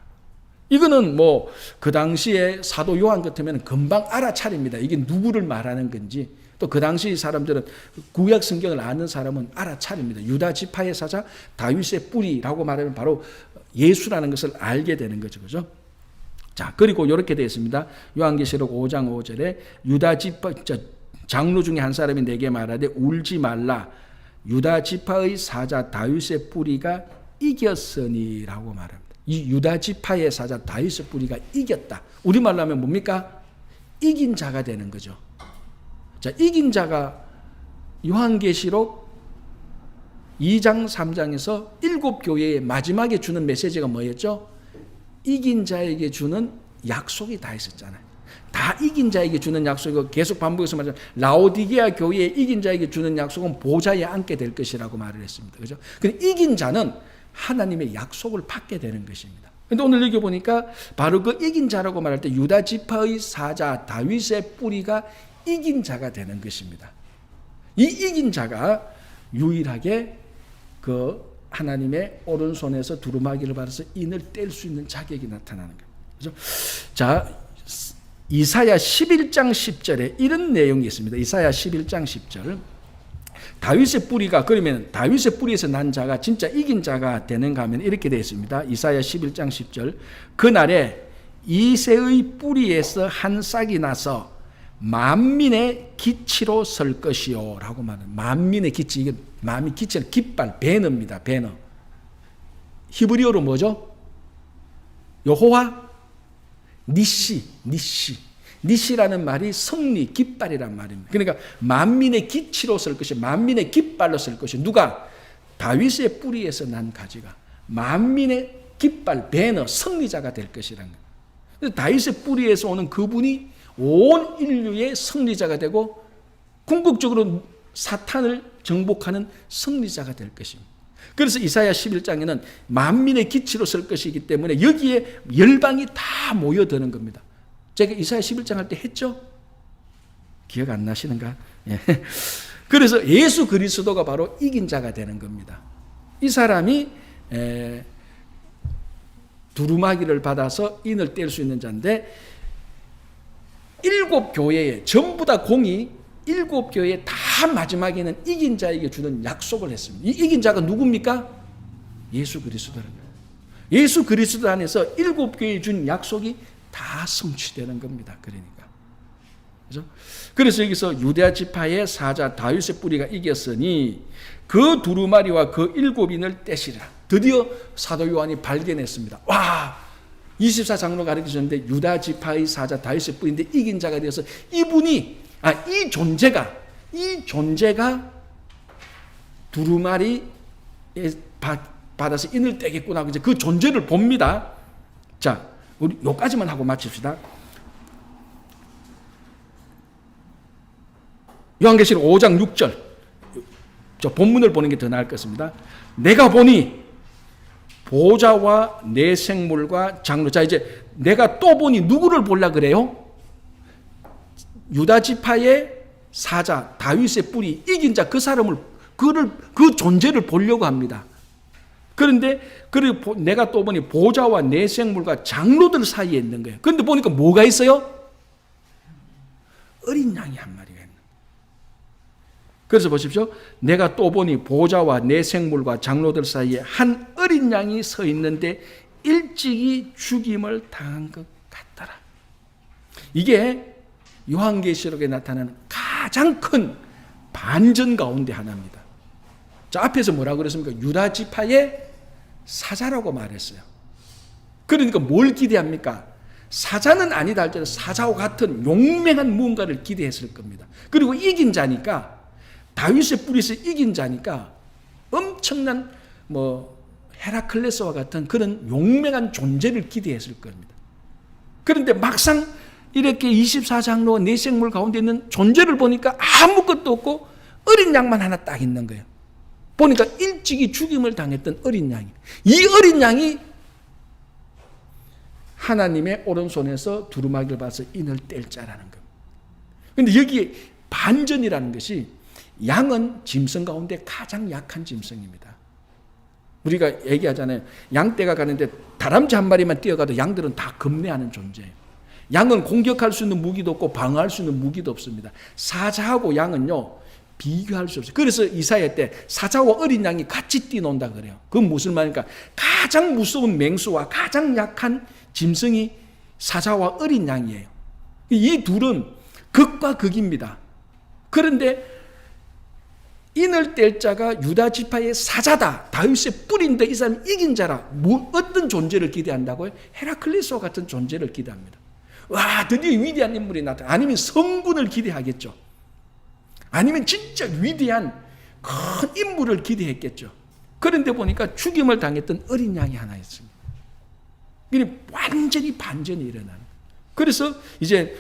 이거는 뭐 그 당시에 사도 요한 같으면 금방 알아차립니다. 이게 누구를 말하는 건지. 또 그 당시 사람들은 구약 성경을 아는 사람은 알아차립니다. 유다 지파의 사자 다윗의 뿌리라고 말하면 바로 예수라는 것을 알게 되는 거죠. 그죠? 자, 그리고 이렇게 되어 있습니다. 요한계시록 5장 5절에 유다 지파, 장로 중에 한 사람이 내게 말하되 울지 말라. 유다 지파의 사자 다윗의 뿌리가 이겼으니라고 말합니다. 이 유다 지파의 사자 다윗의 뿌리가 이겼다. 우리말로 하면 뭡니까? 이긴 자가 되는 거죠. 자, 이긴 자가 요한계시록 2장 3장에서 7교회의 마지막에 주는 메시지가 뭐였죠? 이긴 자에게 주는 약속이 다 있었잖아요. 다 이긴 자에게 주는 약속이고 계속 반복해서 말하자면 라오디게아 교회에 이긴 자에게 주는 약속은 보좌에 앉게 될 것이라고 말을 했습니다. 그죠? 근데 이긴 자는 하나님의 약속을 받게 되는 것입니다. 근데 오늘 여기 보니까 바로 그 이긴 자라고 말할 때 유다 지파의 사자 다윗의 뿌리가 이긴 자가 되는 것입니다. 이 이긴 자가 유일하게 그 하나님의 오른손에서 두루마기를 받아서 인을 뗄 수 있는 자격이 나타나는 거예요. 그렇죠? 자, 이사야 11장 10절에 이런 내용이 있습니다. 이사야 11장 10절. 다윗의 뿌리가, 그러면 다윗의 뿌리에서 난 자가 진짜 이긴 자가 되는가 하면 이렇게 되어 있습니다. 이사야 11장 10절. 그날에 이새의 뿌리에서 한 싹이 나서 만민의 기치로 설 것이요 라고 말합니다. 만민의 기치, 이게 만민 기치는 깃발, 배너입니다. 배너. 히브리어로 뭐죠? 여호와 니시. 니시라는 말이 승리, 깃발이란 말입니다. 그러니까 만민의 기치로 설 것이, 만민의 깃발로 설 것이. 누가? 다윗의 뿌리에서 난 가지가 만민의 깃발, 배너, 승리자가 될 것이라는 거예요. 다윗의 뿌리에서 오는 그분이 온 인류의 승리자가 되고 궁극적으로 사탄을 정복하는 승리자가 될 것입니다. 그래서 이사야 11장에는 만민의 기치로 설 것이기 때문에 여기에 열방이 다 모여드는 겁니다. 제가 이사야 11장 할 때 했죠? 기억 안 나시는가? 예. 그래서 예수 그리스도가 바로 이긴 자가 되는 겁니다. 이 사람이 두루마기를 받아서 인을 뗄 수 있는 자인데 7교회에 전부 다 공이 7교회에 다 마지막에는 이긴 자에게 주는 약속을 했습니다. 이 이긴 자가 누굽니까? 예수 그리스도라는 거예요. 예수 그리스도 안에서 7교회에 준 약속이 다 성취되는 겁니다. 그러니까. 그죠? 그래서 여기서 유다 지파의 사자 다윗의 뿌리가 이겼으니 그 두루마리와 그 7인을 떼시라. 드디어 사도 요한이 발견했습니다. 와! 24장로 가르치셨는데 유다 지파의 사자 다윗의 뿌리인데 이긴 자가 되어서 이분이, 이 존재가 두루마리에 받아서 인을 떼겠구나. 이제 그 존재를 봅니다. 자, 우리 요까지만 하고 마칩시다. 요한계시록 5장 6절. 저 본문을 보는 게 더 나을 것 같습니다. 내가 보니 보좌와 내 생물과 장로. 자, 이제 내가 또 보니 누구를 보려 그래요? 유다 지파의 사자 다윗의 뿌리 이긴 자 그 사람을 그 존재를 보려고 합니다. 그런데 그리고 내가 또 보니 보좌와 내 생물과 장로들 사이에 있는 거예요. 그런데 보니까 뭐가 있어요? 어린 양이 한 마리가 있는. 그래서 보십시오. 내가 또 보니 보좌와 내 생물과 장로들 사이에 한 어린 양이 서 있는데 일찍이 죽임을 당한 것 같더라. 이게 요한계시록에 나타나는 가장 큰 반전 가운데 하나입니다. 자, 앞에서 뭐라고 그랬습니까? 유다 지파의 사자라고 말했어요. 그러니까 뭘 기대합니까? 사자는 아니다 할지라도 사자와 같은 용맹한 무언가를 기대했을 겁니다. 그리고 이긴 자니까, 다윗의 뿌리에서 이긴 자니까 엄청난 헤라클레스와 같은 그런 용맹한 존재를 기대했을 겁니다. 그런데 막상 이렇게 24장로 내 생물 가운데 있는 존재를 보니까 아무것도 없고 어린 양만 하나 딱 있는 거예요. 보니까 일찍이 죽임을 당했던 어린 양이, 이 어린 양이 하나님의 오른손에서 두루마기를 받아서 인을 뗄 자라는 겁니다. 그런데 여기에 반전이라는 것이, 양은 짐승 가운데 가장 약한 짐승입니다. 우리가 얘기하잖아요. 양떼가 가는데 다람쥐 한 마리만 뛰어가도 양들은 다 겁내하는 존재예요. 양은 공격할 수 있는 무기도 없고 방어할 수 있는 무기도 없습니다. 사자하고 양은요, 비교할 수 없어요. 그래서 이사야 때 사자와 어린 양이 같이 뛰논다 그래요. 그건 무슨 말입니까? 가장 무서운 맹수와 가장 약한 짐승이 사자와 어린 양이에요. 이 둘은 극과 극입니다. 그런데 인을 뗄 자가 유다 지파의 사자다, 다윗의 뿌리인데 이 사람이 이긴 자라. 어떤 존재를 기대한다고요? 헤라클레스와 같은 존재를 기대합니다. 와, 드디어 위대한 인물이 나타나. 아니면 성군을 기대하겠죠. 아니면 진짜 위대한 큰 인물을 기대했겠죠. 그런데 보니까 죽임을 당했던 어린 양이 하나 있습니다. 완전히 반전이 일어나는. 그래서 이제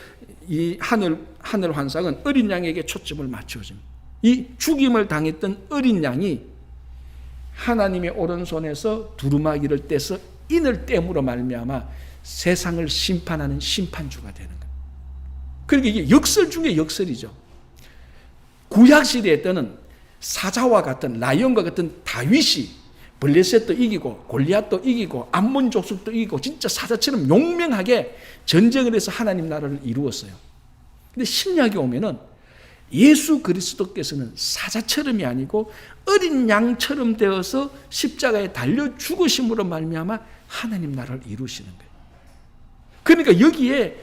이 하늘 환상은 어린 양에게 초점을 맞추어집니다. 이 죽임을 당했던 어린 양이 하나님의 오른손에서 두루마기를 떼서 인을 땜으로 말미암아 세상을 심판하는 심판주가 되는 거예요. 그러니까 이게 역설 중에 역설이죠. 구약시대에 때는 사자와 같은 라이온과 같은 다윗이 블레셋도 이기고 골리앗도 이기고 암몬 족속도 이기고 진짜 사자처럼 용맹하게 전쟁을 해서 하나님 나라를 이루었어요. 근데 신약에 오면은 예수 그리스도께서는 사자처럼이 아니고 어린 양처럼 되어서 십자가에 달려 죽으심으로 말미암아 하나님 나라를 이루시는 거예요. 그러니까 여기에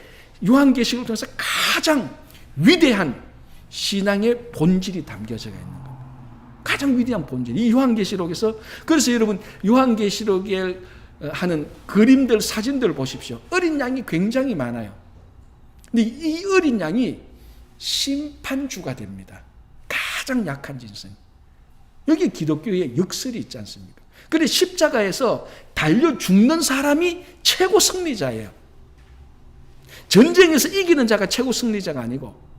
요한계시록을 통해서 가장 위대한 신앙의 본질이 담겨져 있는 거예요. 가장 위대한 본질. 이 요한계시록에서, 그래서 여러분 요한계시록에 하는 그림들, 사진들 보십시오. 어린 양이 굉장히 많아요. 근데 이 어린 양이 심판주가 됩니다. 가장 약한 jin성. 여기 기독교의 역설이 있지 않습니까? 그런데 십자가에서 달려 죽는 사람이 최고 승리자예요. 전쟁에서 이기는 자가 최고 승리자가 아니고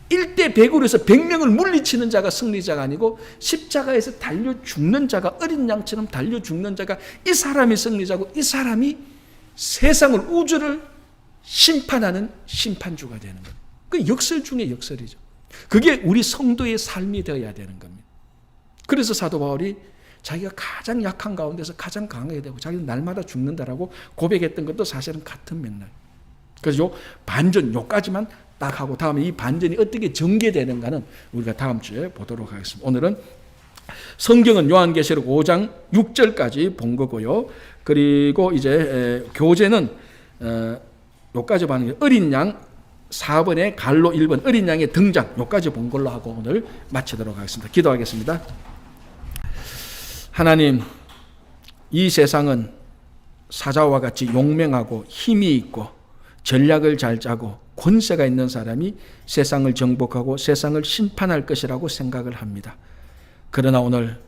1대 100으로 해서 100명을 물리치는 자가 승리자가 아니고 십자가에서 달려 죽는 자가, 어린 양처럼 달려 죽는 자가, 이 사람이 승리자고 이 사람이 세상을, 우주를 심판하는 심판주가 되는 거예요. 그 역설 중에 역설이죠. 그게 우리 성도의 삶이 되어야 되는 겁니다. 그래서 사도 바울이 자기가 가장 약한 가운데서 가장 강하게 되고 자기는 날마다 죽는다라고 고백했던 것도 사실은 같은 맥락. 그래서 요 반전, 요까지만 딱 하고 다음에 이 반전이 어떻게 전개되는가는 우리가 다음 주에 보도록 하겠습니다. 오늘은 성경은 요한계시록 5장 6절까지 본 거고요. 그리고 이제 교재는 요까지 보는 게 어린 양 4번에 갈로 1번 어린 양의 등장, 요까지 본 걸로 하고 오늘 마치도록 하겠습니다. 기도하겠습니다. 하나님, 이 세상은 사자와 같이 용맹하고 힘이 있고 전략을 잘 짜고 권세가 있는 사람이 세상을 정복하고 세상을 심판할 것이라고 생각을 합니다. 그러나 오늘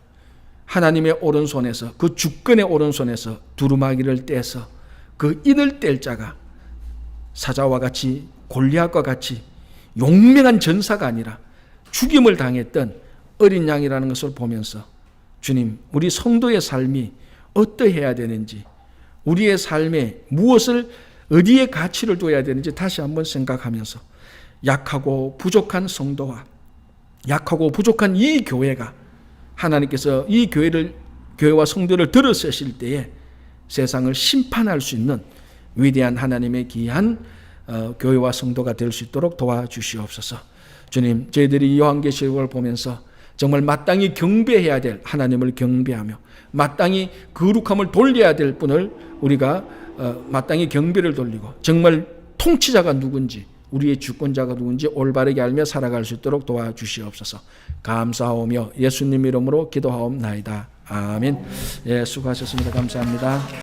하나님의 오른손에서, 그 주권의 오른손에서 두루마기를 떼서 그 인을 뗄 자가 사자와 같이 골리앗과 같이 용맹한 전사가 아니라 죽임을 당했던 어린 양이라는 것을 보면서 주님, 우리 성도의 삶이 어떠해야 되는지, 우리의 삶에 무엇을, 어디에 가치를 둬야 되는지 다시 한번 생각하면서 약하고 부족한 성도와 약하고 부족한 이 교회가 하나님께서 이 교회와 성도를 들어서실 때에 세상을 심판할 수 있는 위대한 하나님의 귀한 교회와 성도가 될 수 있도록 도와주시옵소서. 주님, 저희들이 요한계시록을 보면서 정말 마땅히 경배해야 될 하나님을 경배하며 마땅히 거룩함을 돌려야 될 분을 우리가 마땅히 경배를 돌리고 정말 통치자가 누군지, 우리의 주권자가 누군지 올바르게 알며 살아갈 수 있도록 도와주시옵소서. 감사하오며 예수님 이름으로 기도하옵나이다. 아멘. 예, 수고하셨습니다. 감사합니다.